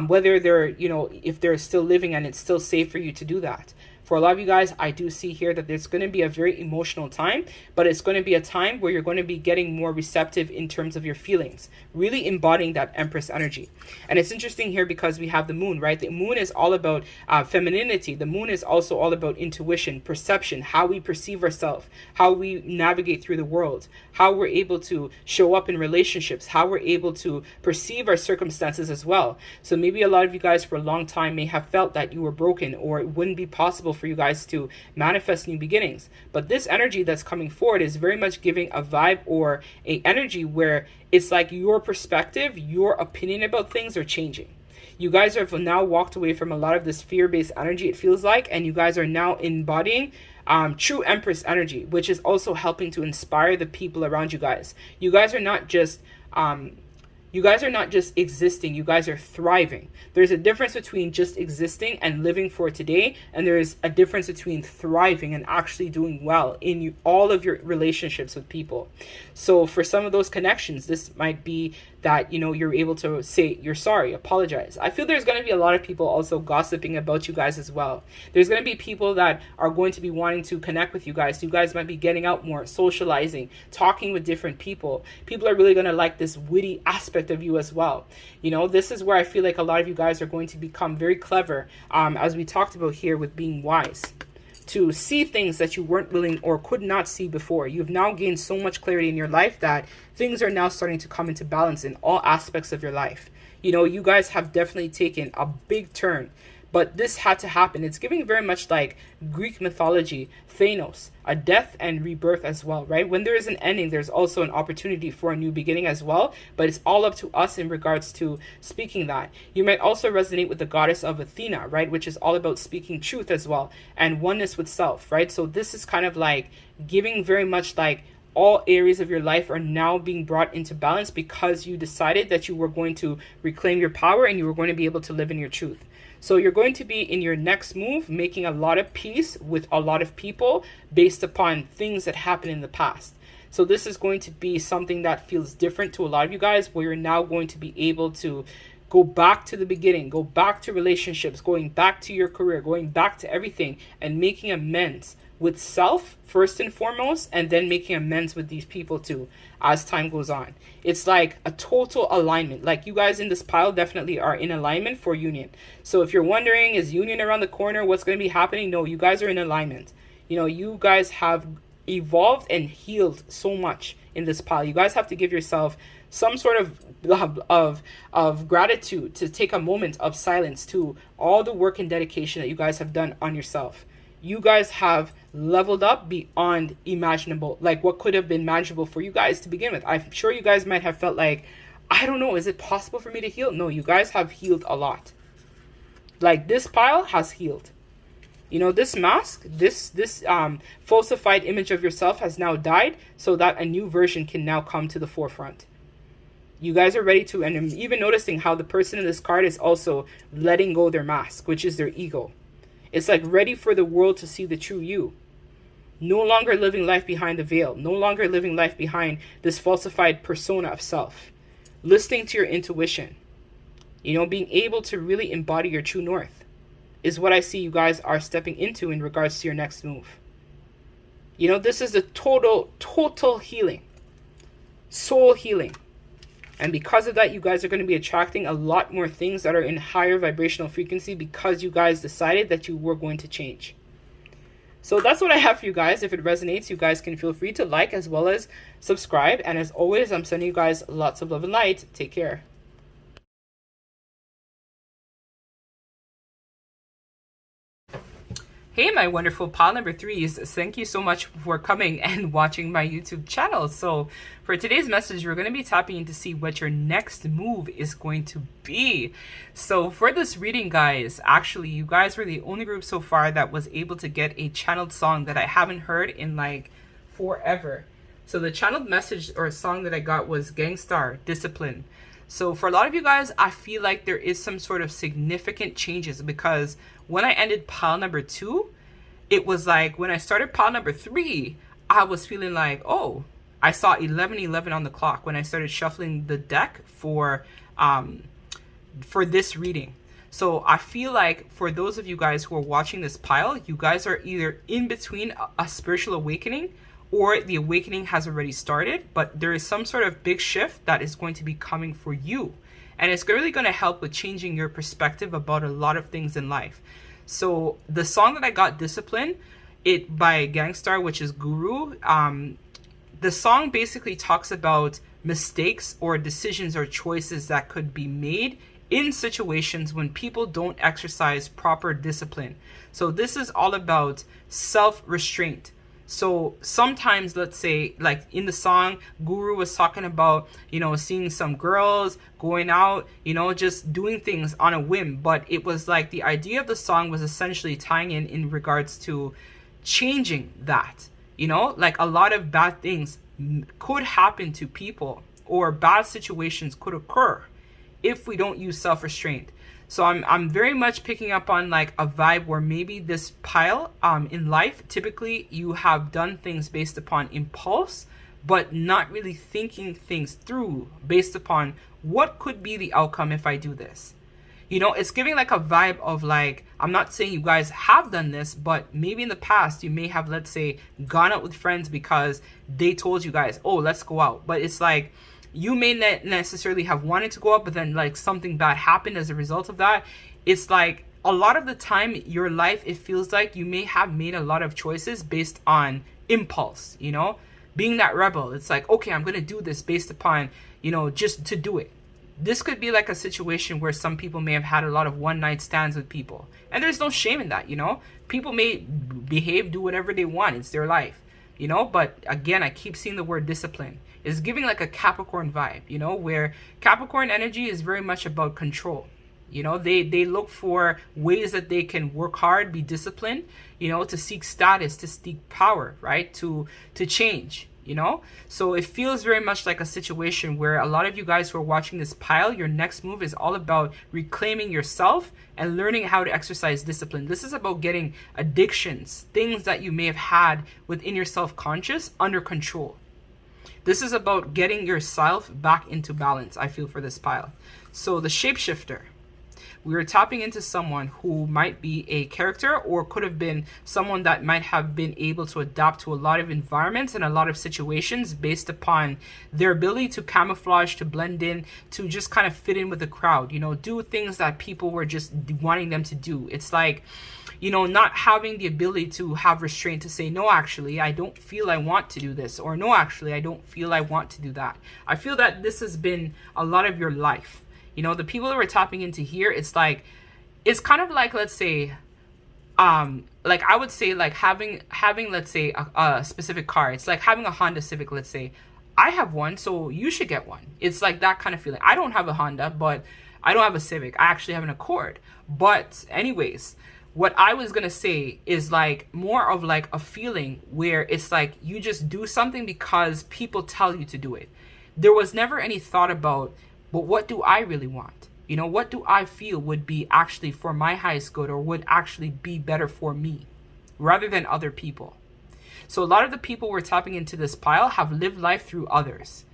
Whether they're, you know, if they're still living and it's still safe for you to do that. For a lot of you guys, I do see here that there's going to be a very emotional time, but it's going to be a time where you're going to be getting more receptive in terms of your feelings, really embodying that Empress energy. And it's interesting here because we have the moon, right? The moon is all about femininity. The moon is also all about intuition, perception, how we perceive ourselves, how we navigate through the world, how we're able to show up in relationships, how we're able to perceive our circumstances as well. So maybe a lot of you guys for a long time may have felt that you were broken or it wouldn't be possible for you guys to manifest new beginnings. But this energy that's coming forward is very much giving a vibe or a energy where it's like your perspective, your opinion about things are changing. You guys have now walked away from a lot of this fear-based energy, it feels like, and you guys are now embodying true Empress energy, which is also helping to inspire the people around you guys. You guys are not just existing, you guys are thriving. There's a difference between just existing and living for today, and there's a difference between thriving and actually doing well in all of your relationships with people. So for some of those connections, this might be that, you know, you're able to say you're sorry, apologize. I feel there's going to be a lot of people also gossiping about you guys as well. There's going to be people that are going to be wanting to connect with you guys. You guys might be getting out more, socializing, talking with different people. People are really going to like this witty aspect of you as well. You know, this is where I feel like a lot of you guys are going to become very clever, as we talked about here with being wise, to see things that you weren't willing or could not see before. You've now gained so much clarity in your life that things are now starting to come into balance in all aspects of your life. You know, you guys have definitely taken a big turn, but this had to happen. It's giving very much like Greek mythology, Thanos, a death and rebirth as well, right? When there is an ending, there's also an opportunity for a new beginning as well, but it's all up to us in regards to speaking that. You might also resonate with the goddess of Athena, right? Which is all about speaking truth as well, and oneness with self, right? So this is kind of like giving very much like all areas of your life are now being brought into balance because you decided that you were going to reclaim your power and you were going to be able to live in your truth. So you're going to be in your next move making a lot of peace with a lot of people based upon things that happened in the past. So this is going to be something that feels different to a lot of you guys, where you're now going to be able to go back to the beginning, go back to relationships, going back to your career, going back to everything, and making amends with self first and foremost, and then making amends with these people too as time goes on. It's like a total alignment. Like, you guys in this pile definitely are in alignment for union. So if you're wondering, is union around the corner, what's going to be happening? No, you guys are in alignment. You know, you guys have evolved and healed so much in this pile. You guys have to give yourself some sort of gratitude, to take a moment of silence to all the work and dedication that you guys have done on yourself. You guys have leveled up beyond imaginable, like what could have been manageable for you guys to begin with. I'm sure you guys might have felt like, I don't know, is it possible for me to heal? No, you guys have healed a lot. Like, this pile has healed. You know, this mask, this falsified image of yourself has now died, so that a new version can now come to the forefront. You guys are ready to, and I'm even noticing how the person in this card is also letting go their mask, which is their ego. It's like ready for the world to see the true you. No longer living life behind the veil. No longer living life behind this falsified persona of self. Listening to your intuition. You know, being able to really embody your true north is what I see you guys are stepping into in regards to your next move. You know, this is a total healing. Soul healing. And because of that, you guys are going to be attracting a lot more things that are in higher vibrational frequency, because you guys decided that you were going to change. So that's what I have for you guys. If it resonates, you guys can feel free to like as well as subscribe. And as always, I'm sending you guys lots of love and light. Take care. Hey, my wonderful pile number threes. Thank you so much for coming and watching my YouTube channel. So for today's message, we're going to be tapping in to see what your next move is going to be. So for this reading, guys, actually, you guys were the only group so far that was able to get a channeled song that I haven't heard in like forever. So the channeled message or song that I got was Gangstar, Discipline. So for a lot of you guys, I feel like there is some sort of significant changes, because when I ended pile number 2, it was like when I started pile number 3, I was feeling like, oh, I saw 11:11 on the clock when I started shuffling the deck for this reading. So I feel like for those of you guys who are watching this pile, you guys are either in between a spiritual awakening, or the awakening has already started, but there is some sort of big shift that is going to be coming for you. And it's really going to help with changing your perspective about a lot of things in life. So the song that I got, Discipline, it by Gangstar, which is Guru. The song basically talks about mistakes or decisions or choices that could be made in situations when people don't exercise proper discipline. So this is all about self-restraint. So sometimes, let's say, like in the song, Guru was talking about, you know, seeing some girls, going out, you know, just doing things on a whim. But it was like the idea of the song was essentially tying in regards to changing that. You know, like a lot of bad things could happen to people, or bad situations could occur if we don't use self-restraint. So I'm very much picking up on like a vibe where maybe this pile in life, typically you have done things based upon impulse, but not really thinking things through based upon what could be the outcome if I do this. You know, it's giving like a vibe of like, I'm not saying you guys have done this, but maybe in the past you may have, let's say, gone out with friends because they told you guys, oh, let's go out. But it's like, you may not necessarily have wanted to go up, but then like something bad happened as a result of that. It's like a lot of the time, your life, it feels like you may have made a lot of choices based on impulse, you know, being that rebel. It's like, okay, I'm going to do this based upon, you know, just to do it. This could be like a situation where some people may have had a lot of one-night stands with people. And there's no shame in that, you know. People may behave, do whatever they want. It's their life, you know. But again, I keep seeing the word discipline. It's giving like a Capricorn vibe, you know, where Capricorn energy is very much about control. You know, they look for ways that they can work hard, be disciplined, you know, to seek status, to seek power, right? To change. you know? So it feels very much like a situation where a lot of you guys who are watching this pile, your next move is all about reclaiming yourself and learning how to exercise discipline. This is about getting addictions, things that you may have had within your self-conscious, under control. This is about getting yourself back into balance, I feel, for this pile. So the shapeshifter. We are tapping into someone who might be a character, or could have been someone that might have been able to adapt to a lot of environments and a lot of situations based upon their ability to camouflage, to blend in, to just kind of fit in with the crowd, you know, do things that people were just wanting them to do. It's like, you know, not having the ability to have restraint to say, no, actually, I don't feel I want to do this, or no, actually, I don't feel I want to do that. I feel that this has been a lot of your life. You know, the people that we're tapping into here, it's like, it's kind of like, let's say, like I would say, like having let's say a specific car. It's like having a Honda Civic, let's say. I have one, so you should get one. It's like that kind of feeling. I don't have a Honda, but I don't have a Civic. I actually have an Accord. But anyways, what I was gonna say is like more of like a feeling where it's like you just do something because people tell you to do it. There was never any thought about, but what do I really want? You know, what do I feel would be actually for my highest good, or would actually be better for me rather than other people? So a lot of the people we're tapping into this pile have lived life through others.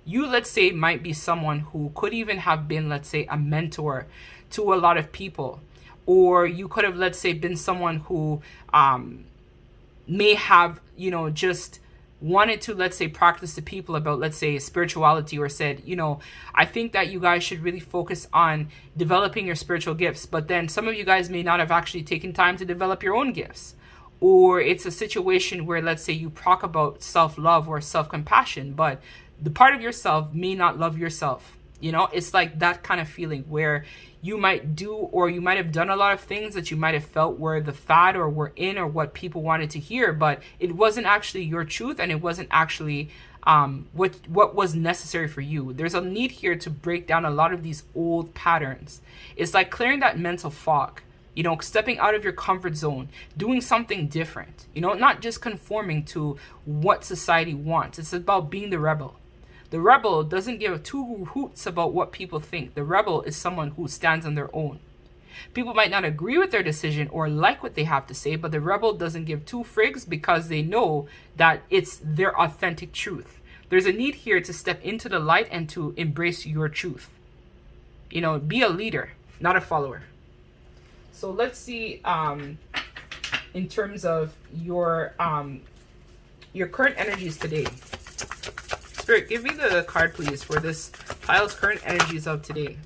You, let's say, might be someone who could even have been, let's say, a mentor to a lot of people. Or you could have, let's say, been someone who may have, you know, just wanted to, let's say, practice to people about, let's say, spirituality, or said, you know, I think that you guys should really focus on developing your spiritual gifts. But then some of you guys may not have actually taken time to develop your own gifts. Or it's a situation where, let's say, you talk about self-love or self-compassion, but the part of yourself may not love yourself. You know, it's like that kind of feeling where you might do, or you might have done a lot of things that you might have felt were the fad, or were in, or what people wanted to hear, but it wasn't actually your truth, and it wasn't actually what was necessary for you. There's a need here to break down a lot of these old patterns. It's like clearing that mental fog, you know, stepping out of your comfort zone, doing something different, you know, not just conforming to what society wants. It's about being the rebel. The rebel doesn't give two hoots about what people think. The rebel is someone who stands on their own. People might not agree with their decision or like what they have to say, but the rebel doesn't give two frigs, because they know that it's their authentic truth. There's a need here to step into the light and to embrace your truth. You know, be a leader, not a follower. So let's see, in terms of your current energies today. Spirit, give me the card, please, for this pile's current energies of today.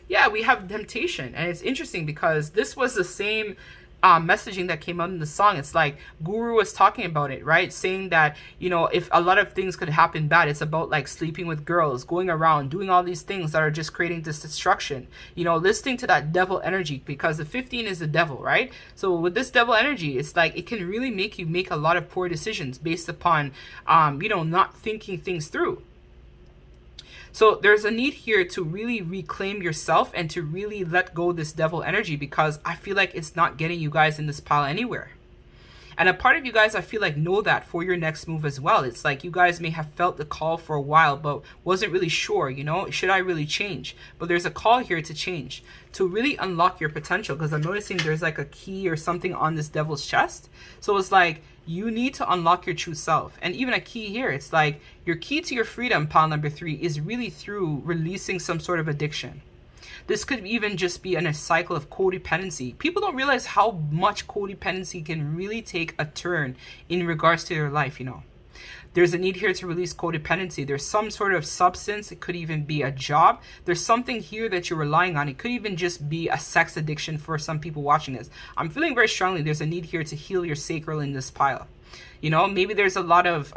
Yeah, we have temptation. And it's interesting because this was the same messaging that came out in the song. It's like Guru was talking about it, right? Saying that, you know, if a lot of things could happen bad, it's about like sleeping with girls, going around, doing all these things that are just creating this destruction. You know, listening to that devil energy, because the 15 is the devil, right? So with this devil energy, it's like it can really make you make a lot of poor decisions based upon, you know, not thinking things through. So there's a need here to really reclaim yourself and to really let go of this devil energy, because I feel like it's not getting you guys in this pile anywhere. And a part of you guys, I feel like, know that for your next move as well. It's like you guys may have felt the call for a while, but wasn't really sure, you know, should I really change? But there's a call here to change, to really unlock your potential, because I'm noticing there's like a key or something on this devil's chest. So it's like, you need to unlock your true self. And even a key here, it's like your key to your freedom, pile number 3, is really through releasing some sort of addiction. This could even just be in a cycle of codependency. People don't realize how much codependency can really take a turn in regards to their life, you know. There's a need here to release codependency. There's some sort of substance. It could even be a job. There's something here that you're relying on. It could even just be a sex addiction for some people watching this. I'm feeling very strongly there's a need here to heal your sacral in this pile. You know, maybe there's a lot of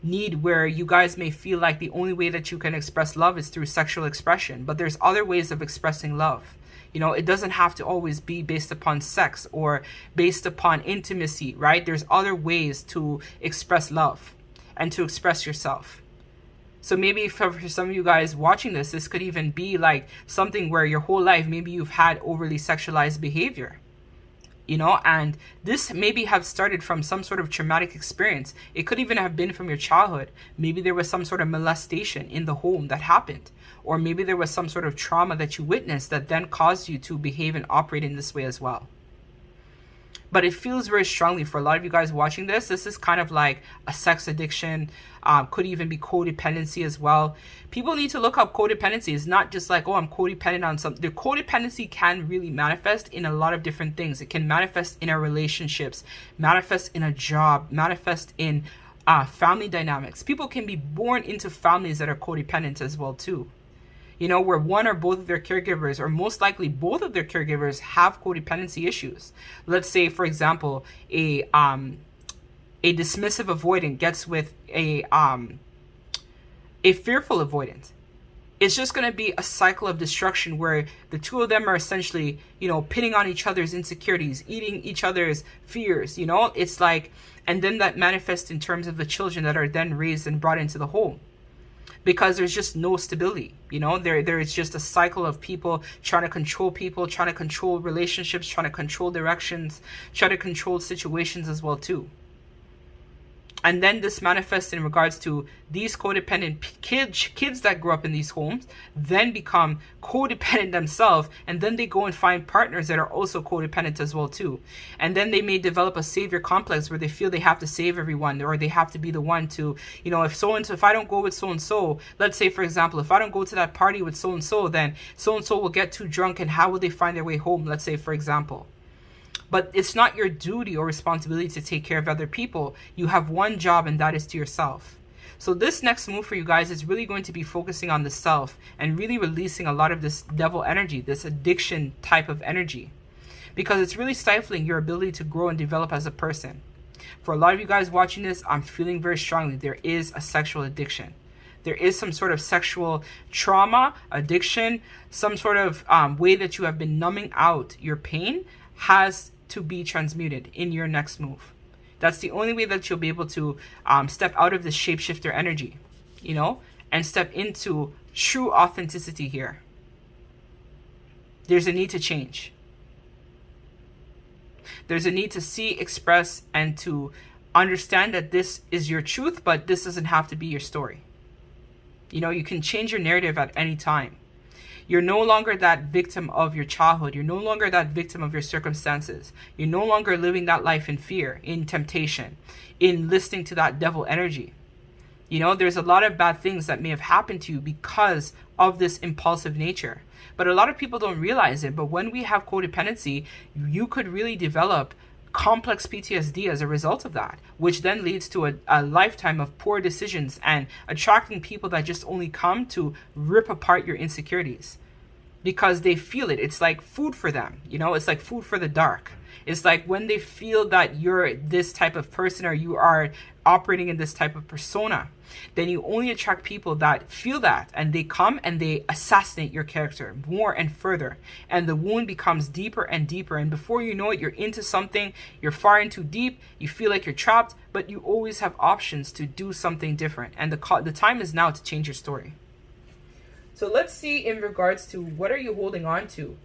need where you guys may feel like the only way that you can express love is through sexual expression. But there's other ways of expressing love. You know, it doesn't have to always be based upon sex or based upon intimacy, right? There's other ways to express love and to express yourself. So maybe for some of you guys watching this, this could even be like something where your whole life, maybe you've had overly sexualized behavior. And this maybe have started from some sort of traumatic experience. It could even have been from your childhood. Maybe there was some sort of molestation in the home that happened, or maybe there was some sort of trauma that you witnessed that then caused you to behave and operate in this way as well. But it feels very strongly for a lot of you guys watching this. This is kind of like a sex addiction, could even be codependency as well. People need to look up codependency. It's not just like, oh, I'm codependent on something. The codependency can really manifest in a lot of different things. It can manifest in our relationships, manifest in a job, manifest in family dynamics. People can be born into families that are codependent as well too. Where one or both of their caregivers, or most likely both of their caregivers, have codependency issues. Let's say, for example, a dismissive avoidant gets with a fearful avoidant. It's just going to be a cycle of destruction where the two of them are essentially, pitting on each other's insecurities, eating each other's fears. It's like, and then that manifests in terms of the children that are then raised and brought into the home. Because there's just no stability, there is just a cycle of people trying to control relationships, trying to control directions, trying to control situations as well too. And then this manifests in regards to these codependent kids that grow up in these homes, then become codependent themselves, and then they go and find partners that are also codependent as well too. And then they may develop a savior complex where they feel they have to save everyone, or they have to be the one to, if I don't go with so-and-so, let's say, for example, if I don't go to that party with so-and-so, then so-and-so will get too drunk, and how will they find their way home, let's say, for example. But it's not your duty or responsibility to take care of other people. You have one job, and that is to yourself. So this next move for you guys is really going to be focusing on the self and really releasing a lot of this devil energy, this addiction type of energy, because it's really stifling your ability to grow and develop as a person. For a lot of you guys watching this, I'm feeling very strongly there is a sexual addiction. There is some sort of sexual trauma, addiction, some sort of way that you have been numbing out your pain has to be transmuted in your next move. That's the only way that you'll be able to step out of this shapeshifter energy, and step into true authenticity here. There's a need to change. There's a need to see, express, and to understand that this is your truth, but this doesn't have to be your story. You can change your narrative at any time. You're no longer that victim of your childhood. You're no longer that victim of your circumstances. You're no longer living that life in fear, in temptation, in listening to that devil energy. There's a lot of bad things that may have happened to you because of this impulsive nature. But a lot of people don't realize it. But when we have codependency, you could really develop complex PTSD as a result of that, which then leads to a lifetime of poor decisions and attracting people that just only come to rip apart your insecurities because they feel it. It's like food for them, it's like food for the dark. It's like when they feel that you're this type of person or you are operating in this type of persona, then you only attract people that feel that, and they come and they assassinate your character more and further, and the wound becomes deeper and deeper, and before you know it, you're into something, you're far into deep, you feel like you're trapped, but you always have options to do something different, and the time is now to change your story. So let's see in regards to what are you holding on to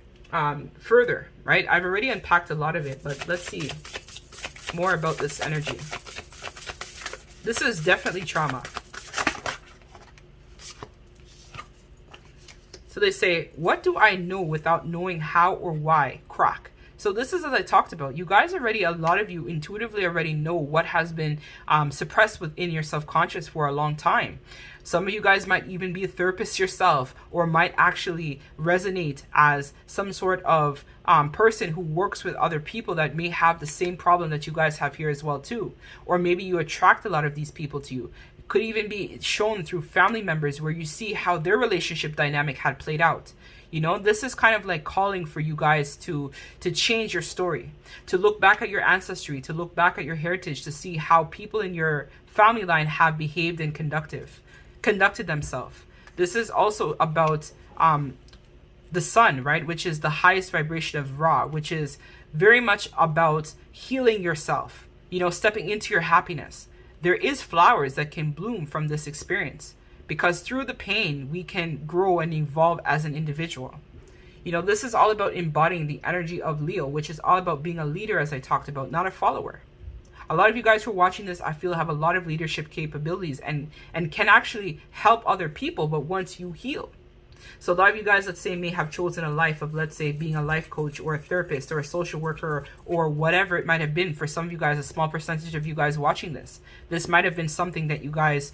further, right? I've already unpacked a lot of it, but let's see more about this energy. This is definitely trauma. So they say, what do I know without knowing how or why? Crack. So this is, as I talked about, you guys already, a lot of you intuitively already know what has been suppressed within your subconscious for a long time. Some of you guys might even be a therapist yourself, or might actually resonate as some sort of person who works with other people that may have the same problem that you guys have here as well too. Or maybe you attract a lot of these people to you. It could even be shown through family members where you see how their relationship dynamic had played out. This is kind of like calling for you guys to change your story, to look back at your ancestry, to look back at your heritage, to see how people in your family line have behaved and conducted themselves. This is also about the sun, right? Which is the highest vibration of Ra, which is very much about healing yourself, stepping into your happiness. There is flowers that can bloom from this experience, because through the pain, we can grow and evolve as an individual. You know, this is all about embodying the energy of Leo, which is all about being a leader, as I talked about, not a follower. A lot of you guys who are watching this, I feel, have a lot of leadership capabilities and can actually help other people, but once you heal. So a lot of you guys, let's say, may have chosen a life of, let's say, being a life coach or a therapist or a social worker or whatever it might have been. For some of you guys, a small percentage of you guys watching this might have been something that you guys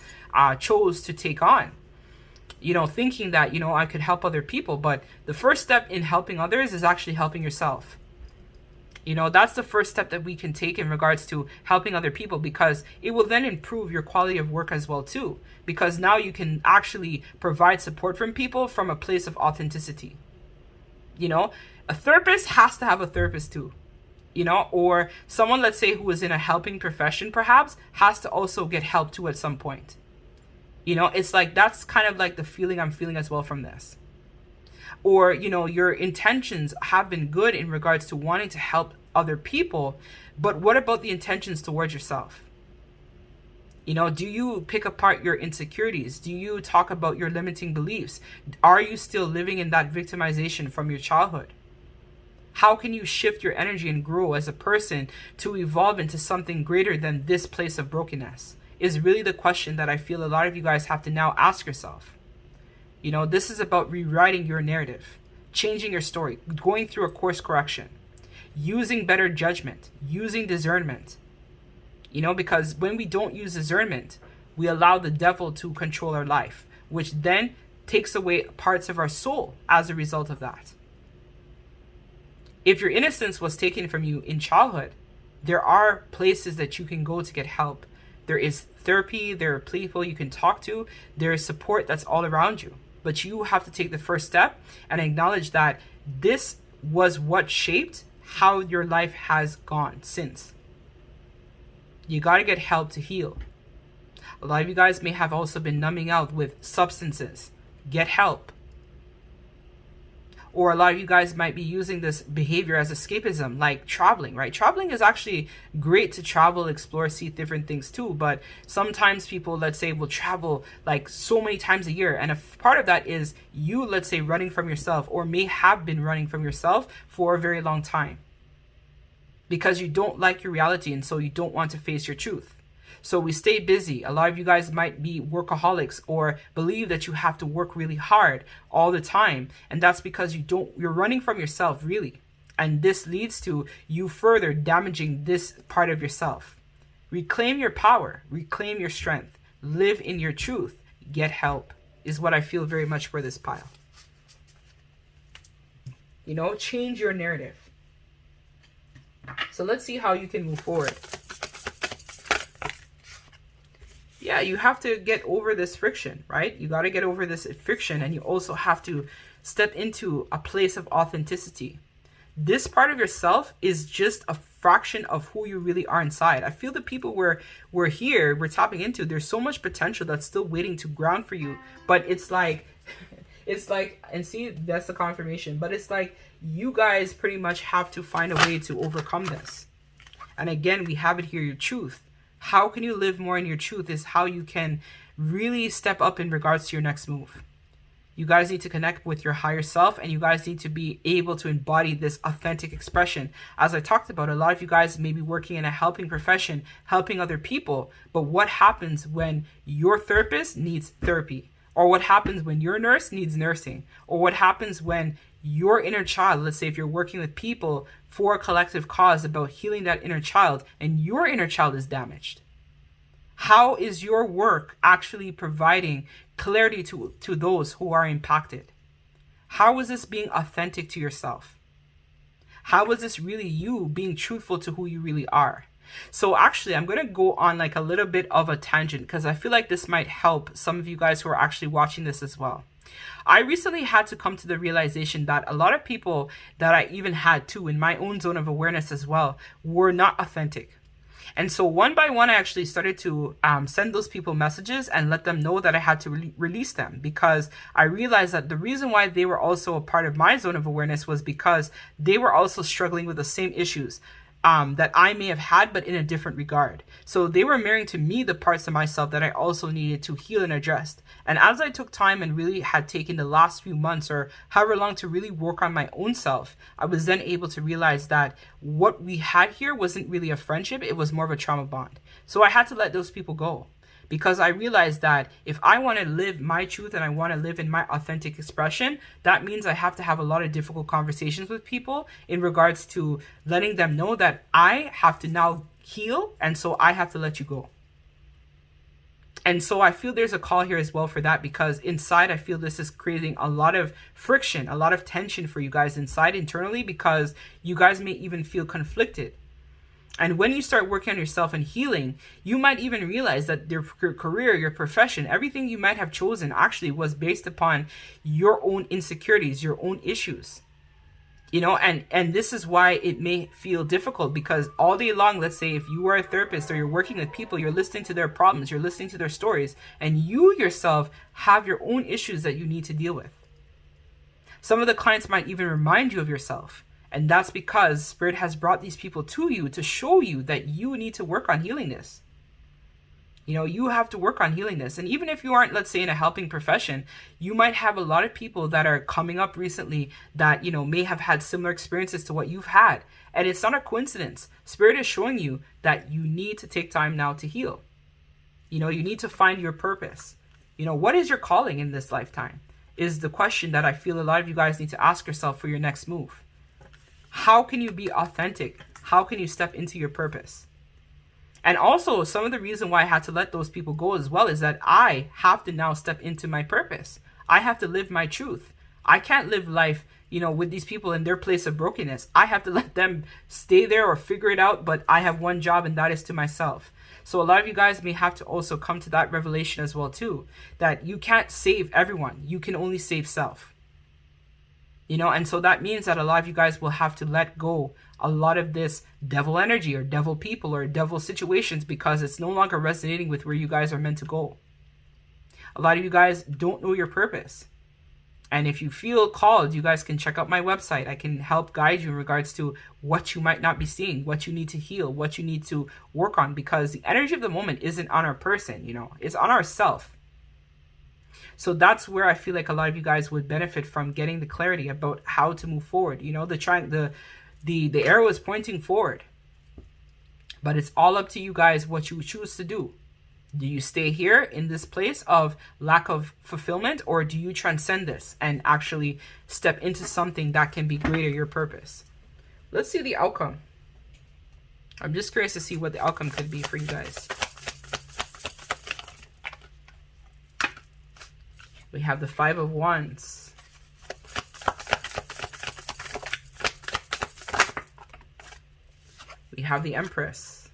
chose to take on. You know, thinking that, you know, I could help other people. But the first step in helping others is actually helping yourself. You know, that's the first step that we can take in regards to helping other people, because it will then improve your quality of work as well too. Because now you can actually provide support from people from a place of authenticity. You know, a therapist has to have a therapist too. You know, or someone, let's say, who is in a helping profession perhaps has to also get help too at some point. You know, it's like, that's kind of like the feeling I'm feeling as well from this. Or, you know, your intentions have been good in regards to wanting to help other people, but what about the intentions towards yourself? You know, do you pick apart your insecurities? Do you talk about your limiting beliefs? Are you still living in that victimization from your childhood? How can you shift your energy and grow as a person to evolve into something greater than this place of brokenness? Is really the question that I feel a lot of you guys have to now ask yourself. You know, this is about rewriting your narrative, changing your story, going through a course correction, using better judgment, using discernment. You know, because when we don't use discernment, we allow the devil to control our life, which then takes away parts of our soul as a result of that. If your innocence was taken from you in childhood, there are places that you can go to get help. There is therapy, there are people you can talk to, there is support that's all around you. But you have to take the first step and acknowledge that this was what shaped how your life has gone since. You got to get help to heal. A lot of you guys may have also been numbing out with substances. Get help. Or a lot of you guys might be using this behavior as escapism, like traveling, right? Traveling is actually great to travel, explore, see different things too. But sometimes people, let's say, will travel like so many times a year. And a part of that is you, let's say, running from yourself, or may have been running from yourself for a very long time. Because you don't like your reality, and so you don't want to face your truth. So we stay busy. A lot of you guys might be workaholics or believe that you have to work really hard all the time. And that's because you're running from yourself, really. And this leads to you further damaging this part of yourself. Reclaim your power, reclaim your strength, live in your truth, get help, is what I feel very much for this pile. You know, change your narrative. So let's see how you can move forward. Yeah, you have to get over this friction, right? You got to get over this friction, and you also have to step into a place of authenticity. This part of yourself is just a fraction of who you really are inside. I feel the people we're tapping into, there's so much potential that's still waiting to ground for you. But it's like, and see, that's the confirmation. But it's like you guys pretty much have to find a way to overcome this. And again, we have it here, your truth. How can you live more in your truth is how you can really step up in regards to your next move. You guys need to connect with your higher self, and you guys need to be able to embody this authentic expression. As I talked about, a lot of you guys may be working in a helping profession, helping other people. But what happens when your therapist needs therapy? Or what happens when your nurse needs nursing? Or what happens when your inner child, let's say if you're working with people for a collective cause about healing that inner child, and your inner child is damaged? How is your work actually providing clarity to those who are impacted? How is this being authentic to yourself? How is this really you being truthful to who you really are? So actually, I'm going to go on like a little bit of a tangent, because I feel like this might help some of you guys who are actually watching this as well. I recently had to come to the realization that a lot of people that I even had too in my own zone of awareness as well were not authentic. And so one by one, I actually started to send those people messages and let them know that I had to release them, because I realized that the reason why they were also a part of my zone of awareness was because they were also struggling with the same issues. that I may have had, but in a different regard. So they were mirroring to me the parts of myself that I also needed to heal and address. And as I took time and really had taken the last few months or however long to really work on my own self, I was then able to realize that what we had here wasn't really a friendship, it was more of a trauma bond. So I had to let those people go. Because I realized that if I want to live my truth and I want to live in my authentic expression, that means I have to have a lot of difficult conversations with people in regards to letting them know that I have to now heal, and so I have to let you go. And so I feel there's a call here as well for that, because inside I feel this is creating a lot of friction, a lot of tension for you guys inside internally, because you guys may even feel conflicted. And when you start working on yourself and healing, you might even realize that your career, your profession, everything you might have chosen actually was based upon your own insecurities, your own issues. You know, and this is why it may feel difficult, because all day long, let's say if you are a therapist or you're working with people, you're listening to their problems, you're listening to their stories, and you yourself have your own issues that you need to deal with. Some of the clients might even remind you of yourself. And that's because Spirit has brought these people to you to show you that you need to work on healing this. You know, you have to work on healing this. And even if you aren't, let's say, in a helping profession, you might have a lot of people that are coming up recently that, you know, may have had similar experiences to what you've had. And it's not a coincidence. Spirit is showing you that you need to take time now to heal. You know, you need to find your purpose. You know, what is your calling in this lifetime is the question that I feel a lot of you guys need to ask yourself for your next move. How can you be authentic? How can you step into your purpose? And also, some of the reason why I had to let those people go as well is that I have to now step into my purpose. I have to live my truth. I can't live life, you know, with these people in their place of brokenness. I have to let them stay there or figure it out, but I have one job, and that is to myself. So a lot of you guys may have to also come to that revelation as well too, that you can't save everyone. You can only save self. You know, and so that means that a lot of you guys will have to let go a lot of this devil energy or devil people or devil situations, because it's no longer resonating with where you guys are meant to go. A lot of you guys don't know your purpose. And if you feel called, you guys can check out my website. I can help guide you in regards to what you might not be seeing, what you need to heal, what you need to work on, because the energy of the moment isn't on our person, you know, it's on ourself. So that's where I feel like a lot of you guys would benefit from getting the clarity about how to move forward. You know, the arrow is pointing forward, but it's all up to you guys what you choose to do. Do you stay here in this place of lack of fulfillment, or do you transcend this and actually step into something that can be greater your purpose? Let's see the outcome. I'm just curious to see what the outcome could be for you guys. We have the Five of Wands. We have the Empress.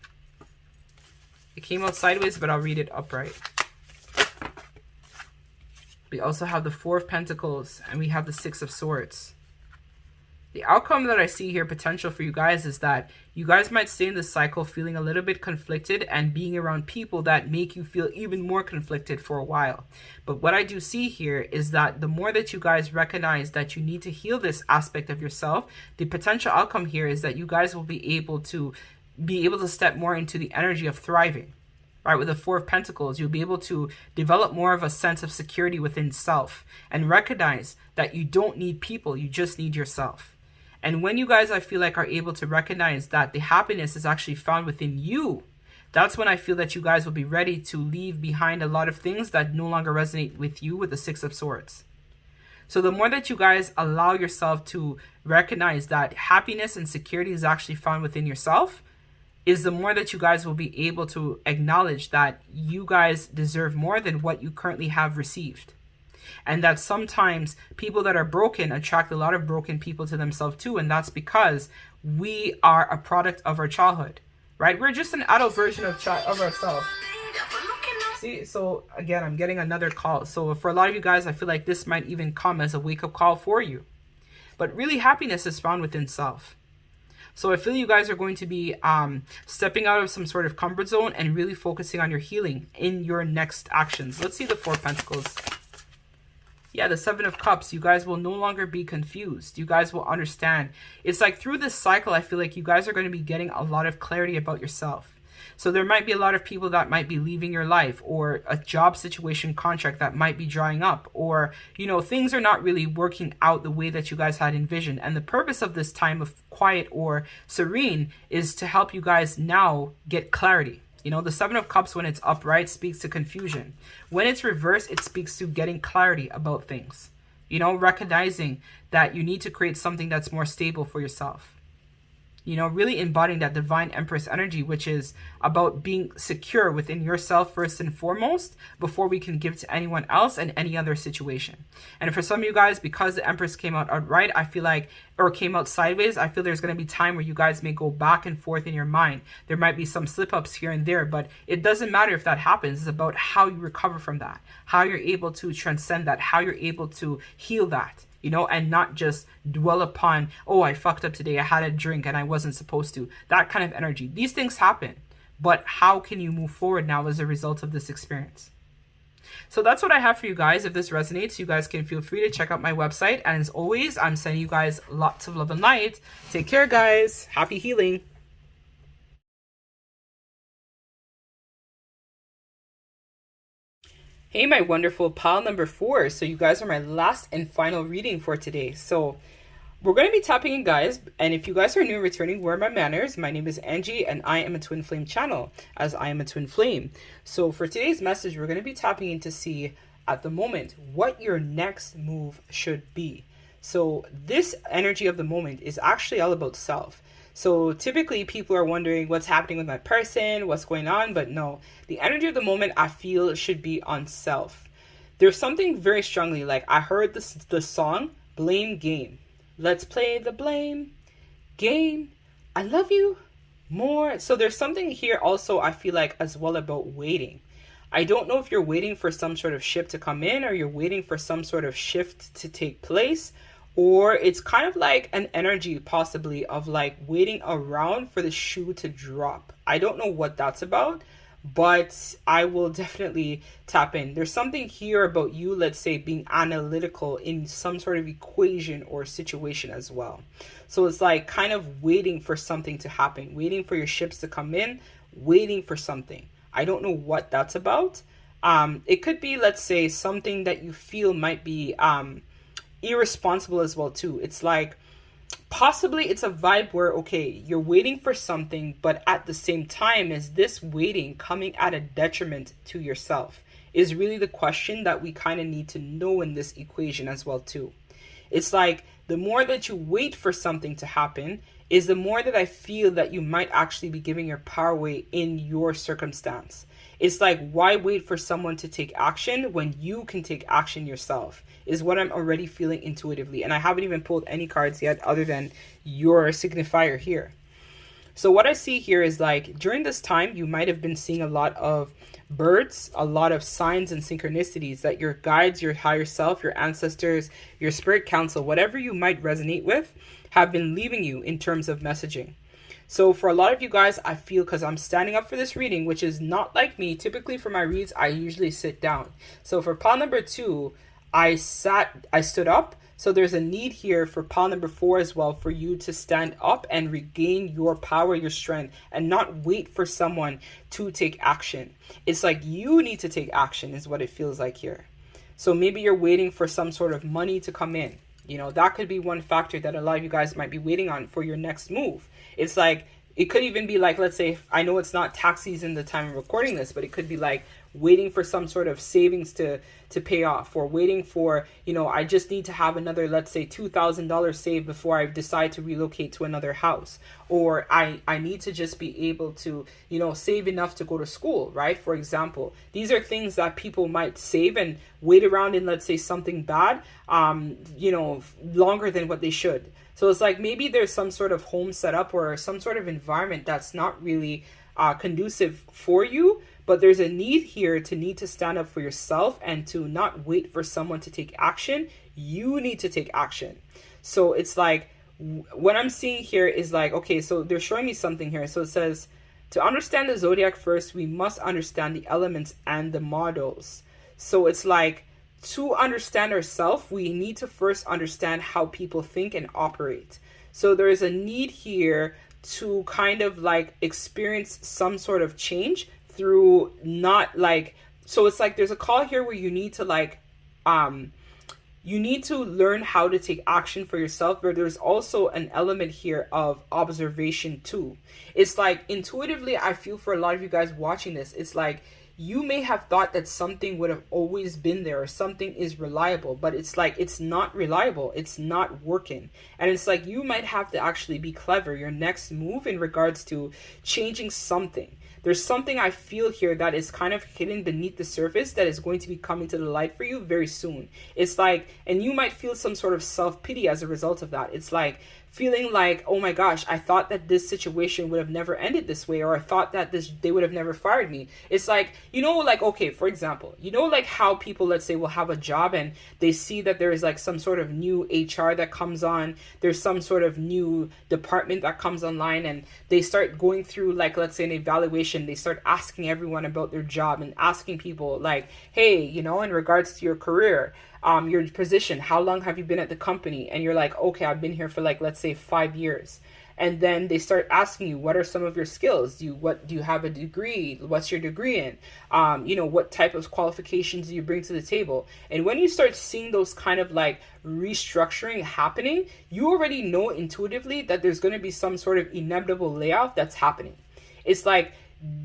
It came out sideways, but I'll read it upright. We also have the Four of Pentacles, and we have the Six of Swords. The outcome that I see here, potential for you guys, is that you guys might stay in this cycle feeling a little bit conflicted and being around people that make you feel even more conflicted for a while. But what I do see here is that the more that you guys recognize that you need to heal this aspect of yourself, the potential outcome here is that you guys will be able to step more into the energy of thriving. Right, with the Four of Pentacles, you'll be able to develop more of a sense of security within self and recognize that you don't need people, you just need yourself. And when you guys, I feel like, are able to recognize that the happiness is actually found within you, that's when I feel that you guys will be ready to leave behind a lot of things that no longer resonate with you with the Six of Swords. So the more that you guys allow yourself to recognize that happiness and security is actually found within yourself, is the more that you guys will be able to acknowledge that you guys deserve more than what you currently have received. And that sometimes people that are broken attract a lot of broken people to themselves too. And that's because we are a product of our childhood, right? We're just an adult version of ourselves. See, so again, I'm getting another call. So for a lot of you guys, I feel like this might even come as a wake-up call for you. But really, happiness is found within self. So I feel you guys are going to be stepping out of some sort of comfort zone and really focusing on your healing in your next actions. Let's see the Four of Pentacles. Yeah, the Seven of Cups, you guys will no longer be confused. You guys will understand. It's like through this cycle, I feel like you guys are going to be getting a lot of clarity about yourself. So there might be a lot of people that might be leaving your life, or a job situation contract that might be drying up, or, you know, things are not really working out the way that you guys had envisioned. And the purpose of this time of quiet or serene is to help you guys now get clarity. You know, the Seven of Cups, when it's upright, speaks to confusion. When it's reversed, it speaks to getting clarity about things. You know, recognizing that you need to create something that's more stable for yourself. You know, really embodying that divine Empress energy, which is about being secure within yourself first and foremost before we can give to anyone else and any other situation. And for some of you guys, because the Empress came out outright, I feel like, or came out sideways, I feel there's going to be time where you guys may go back and forth in your mind. There might be some slip-ups here and there, but it doesn't matter if that happens. It's about how you recover from that, how you're able to transcend that, how you're able to heal that. You know, and not just dwell upon, oh, I fucked up today, I had a drink and I wasn't supposed to. That kind of energy. These things happen. But how can you move forward now as a result of this experience? So that's what I have for you guys. If this resonates, you guys can feel free to check out my website. And as always, I'm sending you guys lots of love and light. Take care, guys. Happy healing. Hey, my wonderful pile number 4. So you guys are my last and final reading for today. So we're going to be tapping in, guys. And if you guys are new returning, where are my manners? My name is Angie and I am a twin flame channel, as I am a twin flame. So for today's message, we're going to be tapping in to see at the moment what your next move should be. So this energy of the moment is actually all about self. So typically people are wondering what's happening with my person, what's going on, but no, the energy of the moment I feel should be on self. There's something very strongly, like I heard the song Blame Game. Let's play the blame game. I love you more. So there's something here also I feel like as well about waiting. I don't know if you're waiting for some sort of ship to come in, or you're waiting for some sort of shift to take place. Or it's kind of like an energy possibly of like waiting around for the shoe to drop. I don't know what that's about, but I will definitely tap in. There's something here about you, let's say, being analytical in some sort of equation or situation as well. So it's like kind of waiting for something to happen, waiting for your ships to come in, waiting for something. I don't know what that's about. It could be, let's say, something that you feel might be irresponsible as well too. It's like possibly it's a vibe where, okay, you're waiting for something, but at the same time, is this waiting coming at a detriment to yourself, is really the question that we kind of need to know in this equation as well too. It's like the more that you wait for something to happen is the more that I feel that you might actually be giving your power away in your circumstance. It's like, why wait for someone to take action when you can take action yourself, is what I'm already feeling intuitively. And I haven't even pulled any cards yet other than your signifier here. So what I see here is like during this time, you might have been seeing a lot of birds, a lot of signs and synchronicities that your guides, your higher self, your ancestors, your spirit council, whatever you might resonate with, have been leaving you in terms of messaging. So for a lot of you guys, I feel, because I'm standing up for this reading, which is not like me. Typically for my reads, I usually sit down. So for pile number 2, I stood up. So there's a need here for pile number 4 as well, for you to stand up and regain your power, your strength, and not wait for someone to take action. It's like you need to take action is what it feels like here. So maybe you're waiting for some sort of money to come in. You know, that could be one factor that a lot of you guys might be waiting on for your next move. It's like, it could even be like, let's say, I know it's not tax season the time of recording this, but it could be like waiting for some sort of savings to pay off, or waiting for, you know, I just need to have another, let's say, $2,000 saved before I decide to relocate to another house. Or I need to just be able to, you know, save enough to go to school, right? For example, these are things that people might save and wait around in, let's say, something bad, you know, longer than what they should. So it's like maybe there's some sort of home setup or some sort of environment that's not really conducive for you, but there's a need here to need to stand up for yourself and to not wait for someone to take action. You need to take action. So it's like what I'm seeing here is like, okay, so they're showing me something here. So it says, to understand the zodiac first, we must understand the elements and the models. So it's like, to understand ourselves, we need to first understand how people think and operate. So there is a need here to kind of like experience some sort of change through not like, so it's like there's a call here where you need to like, you need to learn how to take action for yourself, but there's also an element here of observation too. It's like intuitively, I feel for a lot of you guys watching this, it's like you may have thought that something would have always been there or something is reliable, but it's like it's not reliable, it's not working. And it's like you might have to actually be clever your next move in regards to changing something. There's something I feel here that is kind of hidden beneath the surface that is going to be coming to the light for you very soon. It's like, and you might feel some sort of self-pity as a result of that. It's like feeling like, oh my gosh, I thought that this situation would have never ended this way, or I thought that they would have never fired me. It's like, you know, like, okay, for example, you know, like how people, let's say, will have a job and they see that there is like some sort of new HR that comes on, there's some sort of new department that comes online, and they start going through, like, let's say an evaluation, they start asking everyone about their job and asking people like, hey, you know, in regards to your career, your position, how long have you been at the company? And you're like, okay, I've been here for like, let's say 5 years. And then they start asking you, what are some of your skills? Do you have a degree? What's your degree in? You know, what type of qualifications do you bring to the table? And when you start seeing those kind of like restructuring happening, you already know intuitively that there's going to be some sort of inevitable layoff that's happening. It's like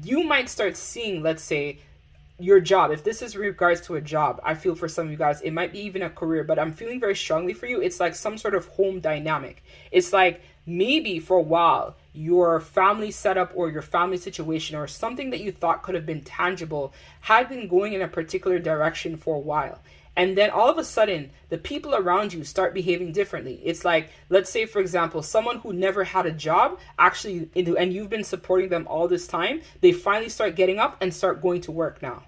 you might start seeing, let's say, your job. If this is regards to a job, I feel for some of you guys, it might be even a career, but I'm feeling very strongly for you. It's like some sort of home dynamic. It's like maybe for a while, your family setup or your family situation or something that you thought could have been tangible had been going in a particular direction for a while. And then all of a sudden, the people around you start behaving differently. It's like, let's say, for example, someone who never had a job, actually, and you've been supporting them all this time, they finally start getting up and start going to work now.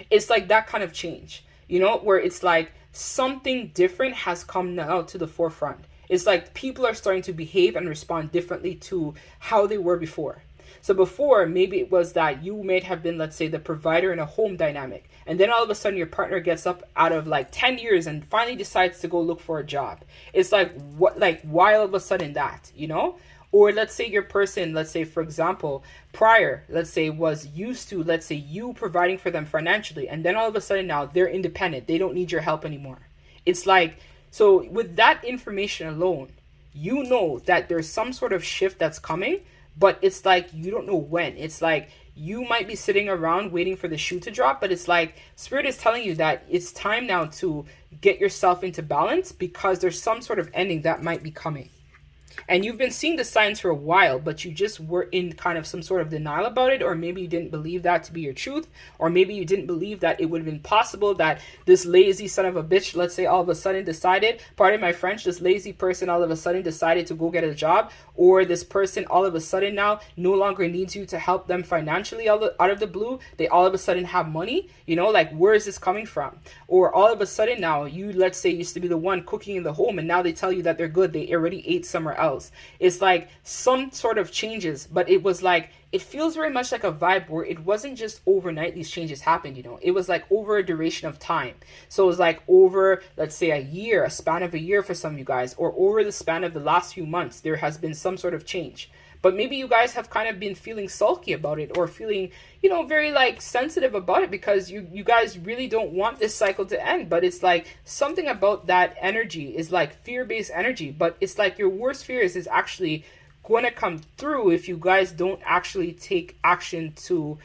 It's like that kind of change, you know, where it's like something different has come now to the forefront. It's like people are starting to behave and respond differently to how they were before. So before, maybe it was that you may have been, let's say, the provider in a home dynamic. And then all of a sudden your partner gets up out of like 10 years and finally decides to go look for a job. It's like, what, like, why all of a sudden that, you know? Or let's say your person, let's say, for example, prior, let's say, was used to, let's say, you providing for them financially. And then all of a sudden now they're independent. They don't need your help anymore. It's like, so with that information alone, you know that there's some sort of shift that's coming, but it's like, you don't know when. It's like, you might be sitting around waiting for the shoe to drop, but it's like Spirit is telling you that it's time now to get yourself into balance because there's some sort of ending that might be coming. And you've been seeing the signs for a while, but you just were in kind of some sort of denial about it, or maybe you didn't believe that to be your truth, or maybe you didn't believe that it would have been possible that this lazy son of a bitch, let's say, all of a sudden decided, pardon my French, this lazy person all of a sudden decided to go get a job, or this person all of a sudden now no longer needs you to help them financially out of the blue. They all of a sudden have money, you know, like, where is this coming from? Or all of a sudden now, you, let's say, used to be the one cooking in the home, and now they tell you that they're good, they already ate somewhere else. It's like some sort of changes, but it was like, it feels very much like a vibe where it wasn't just overnight these changes happened, you know, it was like over a duration of time. So it was like over, let's say, a year, a span of a year for some of you guys, or over the span of the last few months, there has been some sort of change. But maybe you guys have kind of been feeling sulky about it, or feeling, you know, very like sensitive about it because you guys really don't want this cycle to end. But it's like something about that energy is like fear-based energy, but it's like your worst fears is actually going to come through if you guys don't actually take action to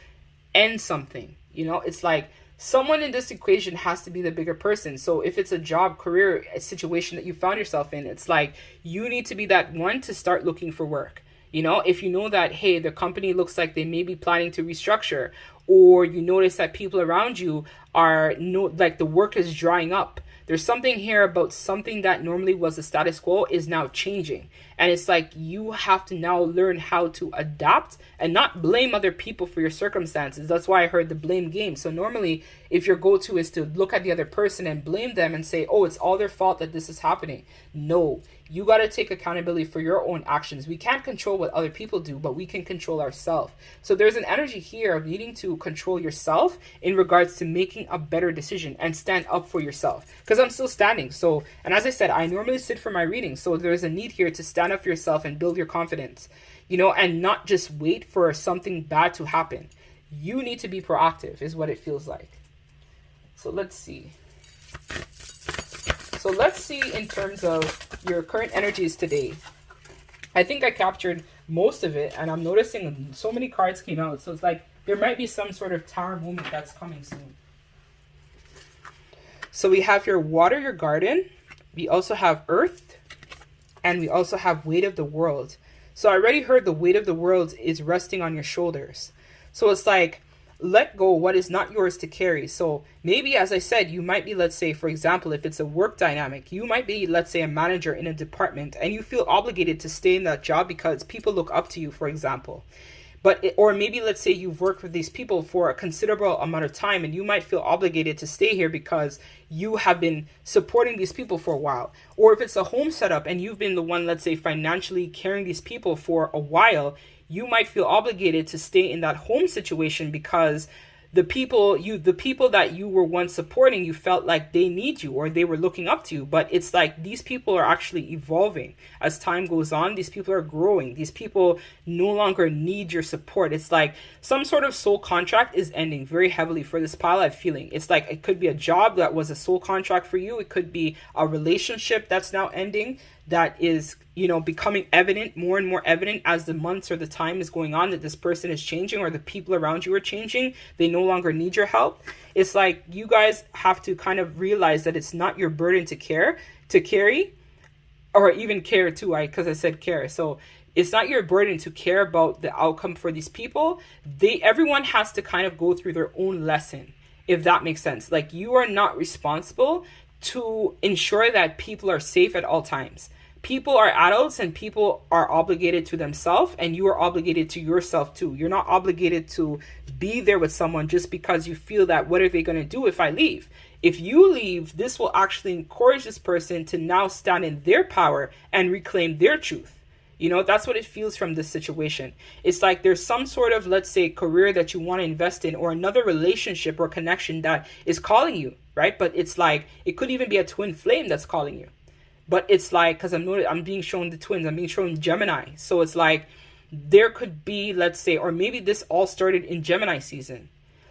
end something. You know, it's like someone in this equation has to be the bigger person. So if it's a job, career, a situation that you found yourself in, it's like you need to be that one to start looking for work. You know, if you know that, hey, the company looks like they may be planning to restructure, or you notice that people around you are like the work is drying up. There's something here about something that normally was the status quo is now changing. And it's like you have to now learn how to adapt and not blame other people for your circumstances. That's why I heard the blame game. So normally if your go-to is to look at the other person and blame them and say, oh, it's all their fault that this is happening. No, you got to take accountability for your own actions. We can't control what other people do, but we can control ourselves. So there's an energy here of needing to control yourself in regards to making a better decision and stand up for yourself. Because I'm still standing. So, and as I said, I normally sit for my readings. So there's a need here to stand up for yourself and build your confidence, you know, and not just wait for something bad to happen. You need to be proactive is what it feels like. So let's see. So let's see in terms of your current energies today. I think I captured most of it, and I'm noticing so many cards came out. So it's like there might be some sort of tower moment that's coming soon. So we have your water, your garden. We also have earth, and we also have weight of the world. So I already heard the weight of the world is resting on your shoulders. So it's like, let go what is not yours to carry. So maybe, as I said, you might be, let's say, for example, if it's a work dynamic, you might be, let's say, a manager in a department and you feel obligated to stay in that job because people look up to you, for example. Or maybe, let's say, you've worked with these people for a considerable amount of time and you might feel obligated to stay here because you have been supporting these people for a while. Or if it's a home setup and you've been the one, let's say, financially carrying these people for a while, you might feel obligated to stay in that home situation because the people that you were once supporting, you felt like they need you or they were looking up to you. But it's like these people are actually evolving as time goes on. These people are growing. These people no longer need your support. It's like some sort of soul contract is ending very heavily for this pile. I'm feeling it's like it could be a job that was a soul contract for you. It could be a relationship that's now ending, that is, you know, becoming evident, more and more evident as the months or the time is going on, that this person is changing or the people around you are changing. They no longer need your help. It's like you guys have to kind of realize that it's not your burden to carry, or even care too, because I said care. So it's not your burden to care about the outcome for these people. Everyone has to kind of go through their own lesson, if that makes sense. Like, you are not responsible to ensure that people are safe at all times. People are adults and people are obligated to themselves, and you are obligated to yourself too. You're not obligated to be there with someone just because you feel that, what are they going to do if I leave? If you leave, this will actually encourage this person to now stand in their power and reclaim their truth. You know, that's what it feels from this situation. It's like there's some sort of, let's say, career that you want to invest in, or another relationship or connection that is calling you, right? But it's like, it could even be a twin flame that's calling you. But it's like, because I'm being shown the twins, I'm being shown Gemini. So it's like, there could be, let's say, or maybe this all started in Gemini season.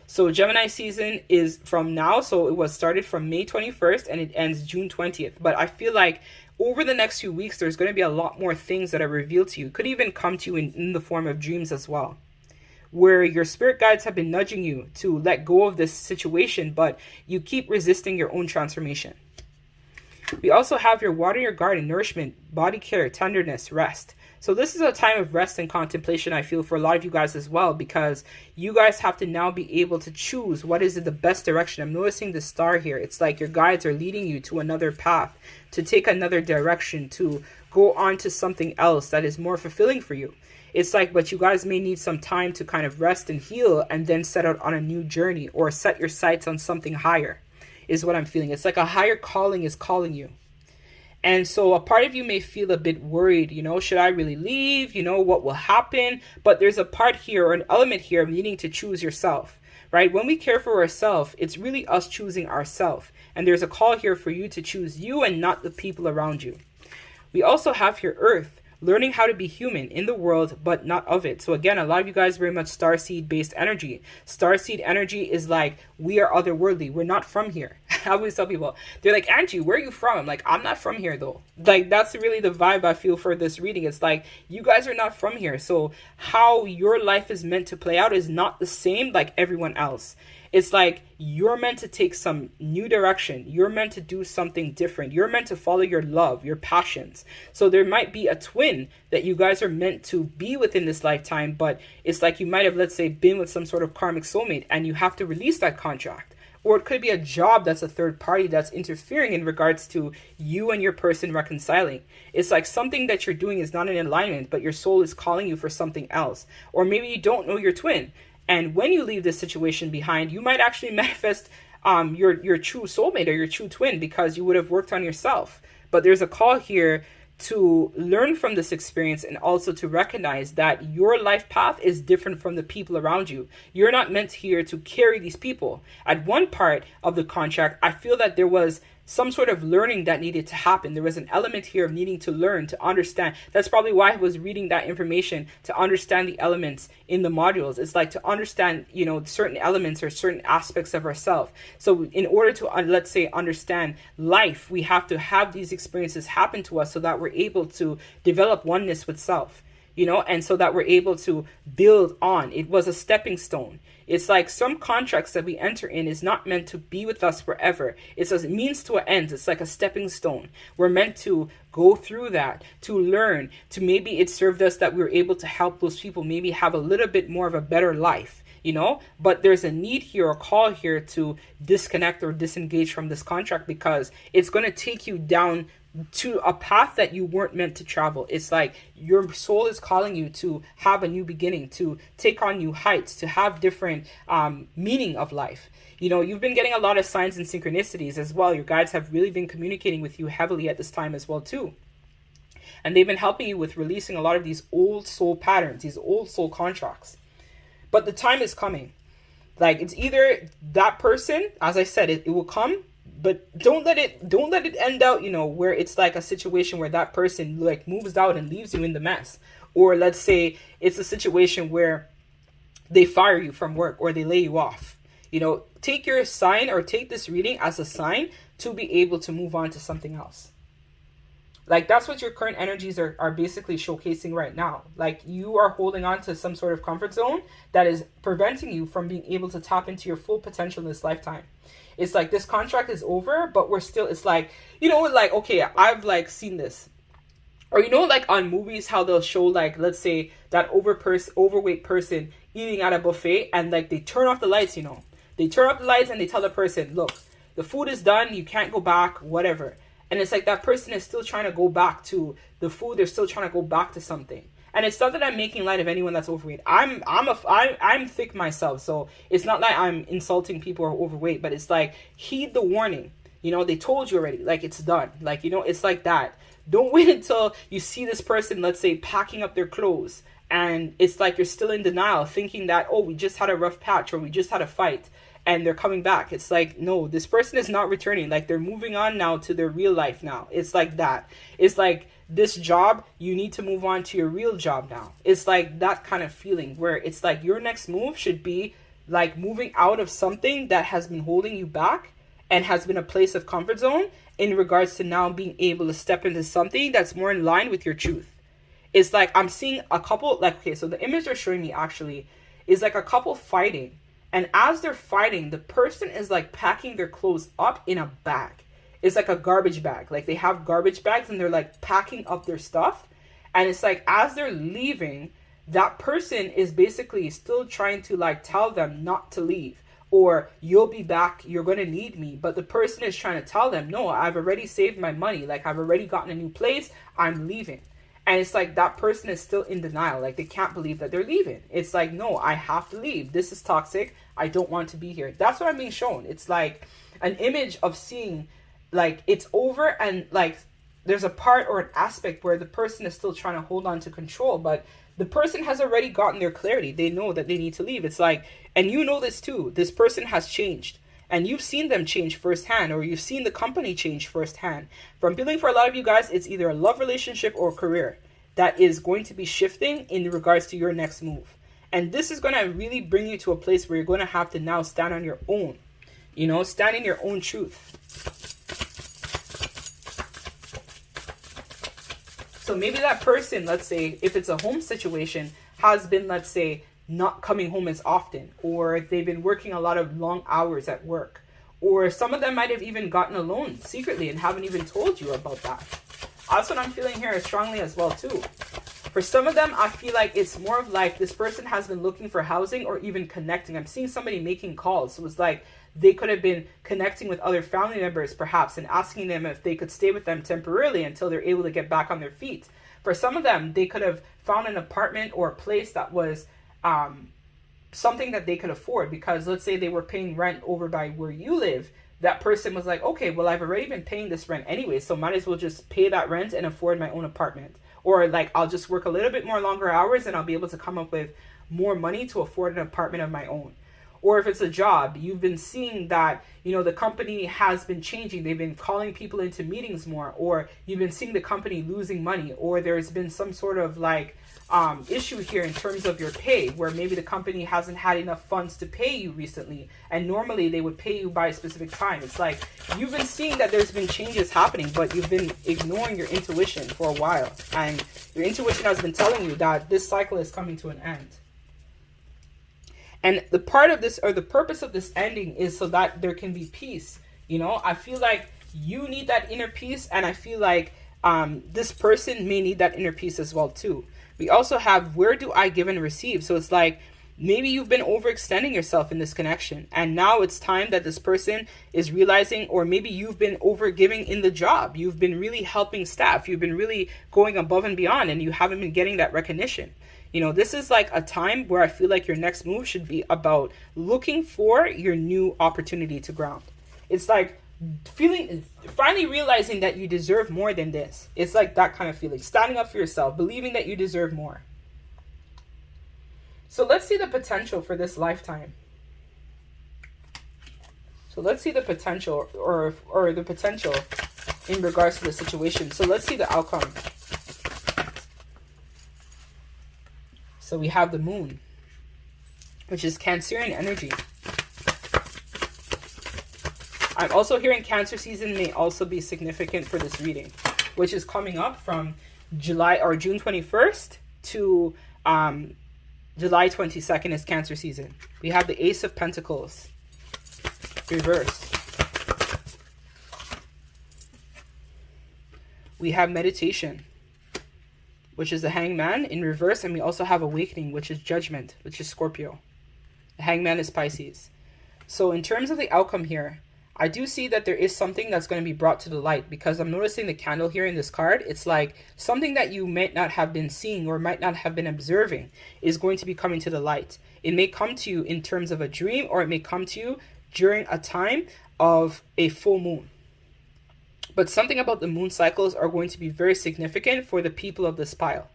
So Gemini season is from now. So it was started from May 21st and it ends June 20th. But I feel like over the next few weeks, there's going to be a lot more things that are revealed to you. It could even come to you in the form of dreams as well, where your spirit guides have been nudging you to let go of this situation, but you keep resisting your own transformation. We also have your water, your garden, nourishment, body care, tenderness, rest. So this is a time of rest and contemplation, I feel, for a lot of you guys as well, because you guys have to now be able to choose what is the best direction. I'm noticing the star here. It's like your guides are leading you to another path, to take another direction, to go on to something else that is more fulfilling for you. It's like, but you guys may need some time to kind of rest and heal and then set out on a new journey, or set your sights on something higher, is what I'm feeling. It's like a higher calling is calling you. And so a part of you may feel a bit worried, you know, should I really leave? You know, what will happen? But there's a part here, or an element here, of needing to choose yourself, right? When we care for ourselves, it's really us choosing ourselves. And there's a call here for you to choose you and not the people around you. We also have here earth, learning how to be human in the world, but not of it. So again, a lot of you guys very much starseed based energy. Starseed energy is like, we are otherworldly. We're not from here. I always tell people, they're like, Angie, where are you from? I'm like, I'm not from here though. Like, that's really the vibe I feel for this reading. It's like, you guys are not from here. So how your life is meant to play out is not the same like everyone else. It's like, you're meant to take some new direction. You're meant to do something different. You're meant to follow your love, your passions. So there might be a twin that you guys are meant to be within this lifetime, but it's like you might have, let's say, been with some sort of karmic soulmate and you have to release that contract. Or it could be a job that's a third party that's interfering in regards to you and your person reconciling. It's like something that you're doing is not in alignment, but your soul is calling you for something else. Or maybe you don't know your twin. And when you leave this situation behind, you might actually manifest your true soulmate or your true twin, because you would have worked on yourself. But there's a call here to learn from this experience, and also to recognize that your life path is different from the people around you. You're not meant here to carry these people. At one part of the contract, I feel that there was some sort of learning that needed to happen. There was an element here of needing to learn, to understand. That's probably why I was reading that information, to understand the elements in the modules. It's like to understand, certain elements or certain aspects of ourselves. So in order to, let's say, understand life, we have to have these experiences happen to us so that we're able to develop oneness with self, and so that we're able to build on. It was a stepping stone. It's like some contracts that we enter in is not meant to be with us forever. It's a means to an end. It's like a stepping stone. We're meant to go through that, to learn, to maybe it served us that we were able to help those people maybe have a little bit more of a better life, but there's a need here, a call here to disconnect or disengage from this contract, because it's going to take you down to a path that you weren't meant to travel. It's like your soul is calling you to have a new beginning, to take on new heights, to have different meaning of life. You've been getting a lot of signs and synchronicities as well. Your guides have really been communicating with you heavily at this time as well too. And they've been helping you with releasing a lot of these old soul patterns, these old soul contracts. But the time is coming. Like, it's either that person, as I said, it will come, but don't let it end out, where it's like a situation where that person like moves out and leaves you in the mess. Or let's say it's a situation where they fire you from work or they lay you off. Take your sign, or take this reading as a sign to be able to move on to something else. Like, that's what your current energies are basically showcasing right now. Like, you are holding on to some sort of comfort zone that is preventing you from being able to tap into your full potential in this lifetime. It's like this contract is over, but we're still, it's like, okay, I've like seen this. Or, like on movies, how they'll show, like, let's say that overweight person eating at a buffet, and like they turn off the lights, They turn off the lights and they tell the person, look, the food is done, you can't go back, whatever. And it's like that person is still trying to go back to the food. They're still trying to go back to something. And it's not that I'm making light of anyone that's overweight. I'm thick myself, so it's not like I'm insulting people who are overweight. But it's like, heed the warning. They told you already. Like, it's done. Like, it's like that. Don't wait until you see this person, let's say, packing up their clothes, and it's like you're still in denial, thinking that, oh, we just had a rough patch, or we just had a fight, and they're coming back. It's like, no, this person is not returning. Like, they're moving on now to their real life now. It's like that. It's like, this job, you need to move on to your real job now. It's like that kind of feeling where it's like your next move should be like moving out of something that has been holding you back and has been a place of comfort zone, in regards to now being able to step into something that's more in line with your truth. It's like I'm seeing a couple, like, okay, so the image they're showing me actually is like a couple fighting. And as they're fighting, the person is like packing their clothes up in a bag. It's like a garbage bag. Like, they have garbage bags and they're like packing up their stuff. And it's like, as they're leaving, that person is basically still trying to like tell them not to leave, or you'll be back, you're going to need me. But the person is trying to tell them, no, I've already saved my money. Like, I've already gotten a new place. I'm leaving. And it's like that person is still in denial. Like, they can't believe that they're leaving. It's like, no, I have to leave. This is toxic. I don't want to be here. That's what I'm being shown. It's like an image of seeing like it's over, and like there's a part or an aspect where the person is still trying to hold on to control, but the person has already gotten their clarity. They know that they need to leave. It's like, and you know this too, this person has changed. And you've seen them change firsthand, or you've seen the company change firsthand. From feeling for a lot of you guys, it's either a love relationship or career that is going to be shifting in regards to your next move. And this is going to really bring you to a place where you're going to have to now stand on your own, stand in your own truth. So maybe that person, let's say, if it's a home situation, has been, let's say, not coming home as often, or they've been working a lot of long hours at work, or some of them might have even gotten a loan secretly and haven't even told you about that. That's what I'm feeling here strongly as well too. For some of them, I feel like it's more of like this person has been looking for housing or even connecting. I'm seeing somebody making calls. So it's like they could have been connecting with other family members perhaps and asking them if they could stay with them temporarily until they're able to get back on their feet. For some of them, they could have found an apartment or a place that was something that they could afford, because let's say they were paying rent over by where you live. That person was like, okay, well, I've already been paying this rent anyway, so might as well just pay that rent and afford my own apartment. Or like, I'll just work a little bit more longer hours and I'll be able to come up with more money to afford an apartment of my own. Or if it's a job, you've been seeing that, you know, the company has been changing. They've been calling people into meetings more, or you've been seeing the company losing money, or there's been some sort of like issue here in terms of your pay, where maybe the company hasn't had enough funds to pay you recently, and normally they would pay you by a specific time. It's like you've been seeing that there's been changes happening, but you've been ignoring your intuition for a while, and your intuition has been telling you that this cycle is coming to an end. And the part of this, or the purpose of this ending, is so that there can be peace. You know, I feel like you need that inner peace, and I feel like this person may need that inner peace as well too. We also have, where do I give and receive? So it's like, maybe you've been overextending yourself in this connection, and now it's time that this person is realizing, or maybe you've been overgiving in the job. You've been really helping staff. You've been really going above and beyond, and you haven't been getting that recognition. You know, this is like a time where I feel like your next move should be about looking for your new opportunity to ground. It's like finally realizing that you deserve more than this. It's like that kind of feeling, standing up for yourself, believing that you deserve more. So let's see the potential for this lifetime. So let's see the potential, or the potential in regards to the situation. So let's see the outcome. So we have the moon, which is Cancerian energy. I'm also hearing Cancer season may also be significant for this reading, which is coming up from July or June 21st to July 22nd is Cancer season. We have the Ace of Pentacles reversed. We have meditation, which is the Hangman in reverse, and we also have Awakening, which is Judgment, which is Scorpio. The Hangman is Pisces. So in terms of the outcome here, I do see that there is something that's going to be brought to the light, because I'm noticing the candle here in this card. It's like something that you might not have been seeing or might not have been observing is going to be coming to the light. It may come to you in terms of a dream, or it may come to you during a time of a full moon. But something about the moon cycles are going to be very significant for the people of this pile.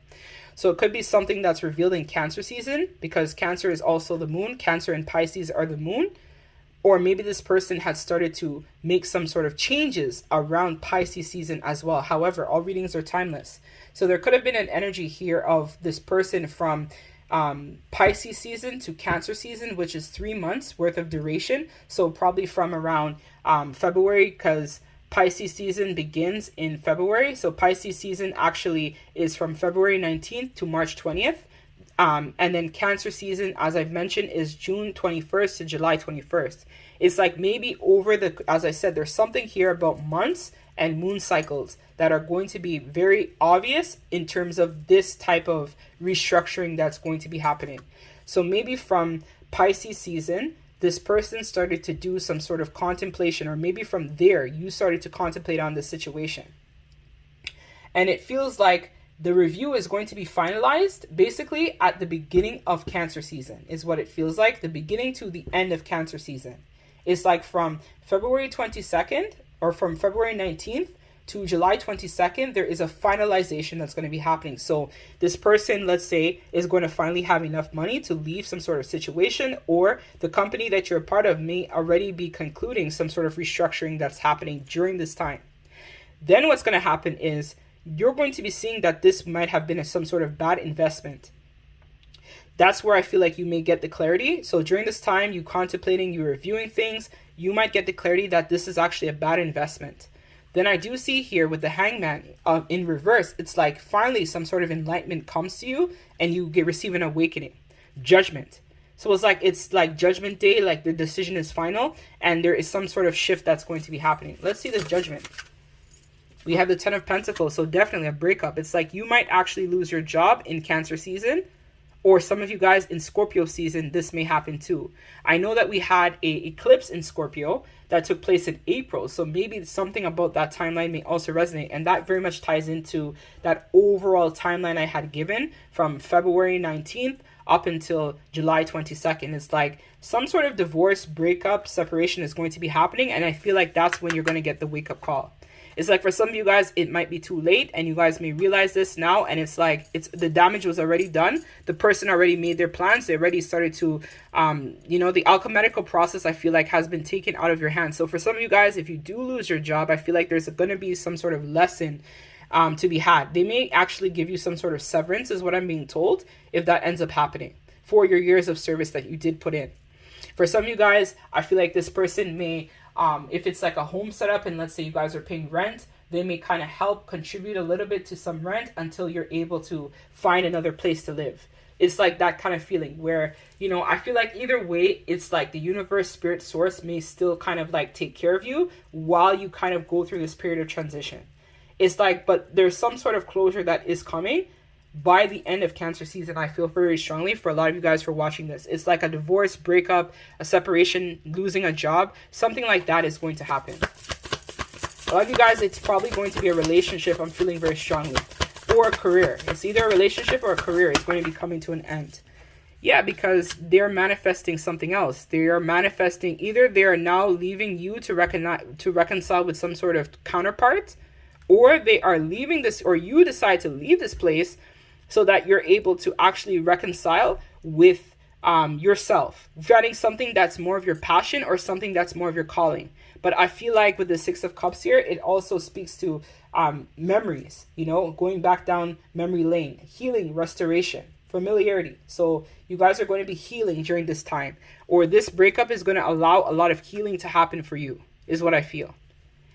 So it could be something that's revealed in Cancer season, because Cancer is also the moon. Cancer and Pisces are the moon. Or maybe this person had started to make some sort of changes around Pisces season as well. However, all readings are timeless. So there could have been an energy here of this person from Pisces season to Cancer season, which is 3 months worth of duration. So probably from around February, because Pisces season begins in February. So Pisces season actually is from February 19th to March 20th. And then Cancer season, as I've mentioned, is June 21st to July 21st. It's like maybe over the, as I said, there's something here about months and moon cycles that are going to be very obvious in terms of this type of restructuring that's going to be happening. So maybe from Pisces season, this person started to do some sort of contemplation, or maybe from there, you started to contemplate on this situation. And it feels like the review is going to be finalized basically at the beginning of Cancer season, is what it feels like. The beginning to the end of Cancer season. It's like from February 22nd or from February 19th to July 22nd, there is a finalization that's going to be happening. So this person, let's say, is going to finally have enough money to leave some sort of situation, or the company that you're a part of may already be concluding some sort of restructuring that's happening during this time. Then what's going to happen is you're going to be seeing that this might have been some sort of bad investment. That's where I feel like you may get the clarity. So during this time, you contemplating, you reviewing things, you might get the clarity that this is actually a bad investment. Then I do see here with the Hangman in reverse, it's like finally some sort of enlightenment comes to you and you receive an awakening, judgment. So it's like Judgment Day, like the decision is final and there is some sort of shift that's going to be happening. Let's see this Judgment. We have the Ten of Pentacles, so definitely a breakup. It's like you might actually lose your job in Cancer season, Or some of you guys in Scorpio season, this may happen too. I know that we had a eclipse in Scorpio that took place in April. So maybe something about that timeline may also resonate. And that very much ties into that overall timeline I had given from February 19th up until July 22nd. It's like some sort of divorce, breakup, separation is going to be happening. And I feel like that's when you're going to get the wake up call. It's like for some of you guys, it might be too late and you guys may realize this now. And it's like the damage was already done. The person already made their plans. They already started to, the alchemical process, I feel like, has been taken out of your hands. So for some of you guys, if you do lose your job, I feel like there's going to be some sort of lesson to be had. They may actually give you some sort of severance, is what I'm being told, if that ends up happening for your years of service that you did put in. For some of you guys, I feel like this person may, if it's like a home setup and let's say you guys are paying rent, they may kind of help contribute a little bit to some rent until you're able to find another place to live. It's like that kind of feeling where, I feel like either way, it's like the universe, spirit, source may still kind of like take care of you while you kind of go through this period of transition. It's like, but there's some sort of closure that is coming by the end of Cancer season. I feel very strongly for a lot of you guys for watching this. It's like a divorce, breakup, a separation, losing a job, something like that is going to happen. A lot of you guys, it's probably going to be a relationship. I'm feeling very strongly, or a career. It's either a relationship or a career. It's going to be coming to an end. Yeah, because they're manifesting something else. They are manifesting, either they are now leaving you to reconcile with some sort of counterpart, or they are leaving this, or you decide to leave this place so that you're able to actually reconcile with yourself, finding something that's more of your passion or something that's more of your calling. But I feel like with the Six of Cups here, it also speaks to memories, going back down memory lane, healing, restoration, familiarity. So you guys are going to be healing during this time, or this breakup is going to allow a lot of healing to happen for you, is what I feel.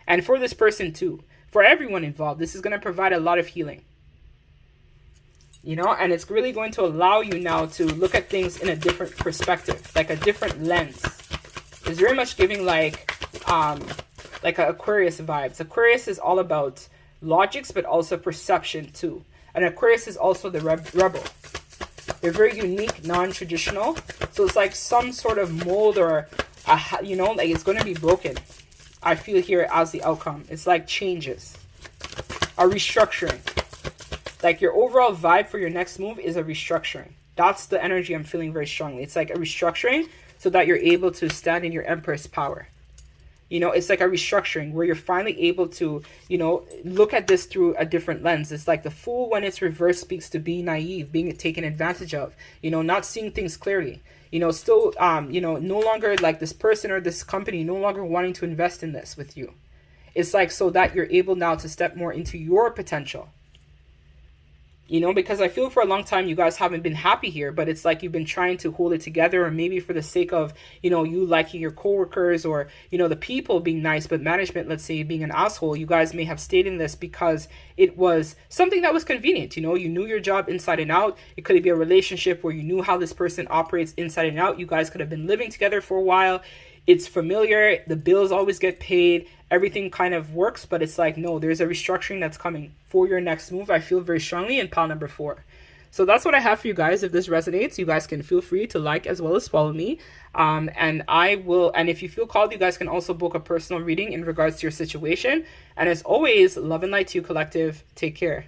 And for this person too, for everyone involved, this is going to provide a lot of healing. And it's really going to allow you now to look at things in a different perspective, like a different lens. It's very much giving like a Aquarius vibes. Aquarius is all about logics, but also perception too. And Aquarius is also the rebel. They're very unique, non-traditional. So it's like some sort of mold or, like it's going to be broken. I feel here as the outcome. It's like changes, a restructuring. Like your overall vibe for your next move is a restructuring. That's the energy I'm feeling very strongly. It's like a restructuring so that you're able to stand in your Empress power. It's like a restructuring where you're finally able to, look at this through a different lens. It's like the Fool, when it's reversed, speaks to being naive, being taken advantage of, not seeing things clearly, still, no longer like this person or this company, no longer wanting to invest in this with you. It's like so that you're able now to step more into your potential. Because I feel for a long time you guys haven't been happy here, but it's like you've been trying to hold it together, or maybe for the sake of, you liking your coworkers, or, the people being nice, but management, let's say, being an asshole. You guys may have stayed in this because it was something that was convenient. You knew your job inside and out. It could be a relationship where you knew how this person operates inside and out. You guys could have been living together for a while. It's familiar. The bills always get paid. Everything kind of works, but it's like, no, there's a restructuring that's coming for your next move. I feel very strongly in pile number 4. So that's what I have for you guys. If this resonates, you guys can feel free to like as well as follow me. And if you feel called, you guys can also book a personal reading in regards to your situation. And as always, love and light to you, collective. Take care.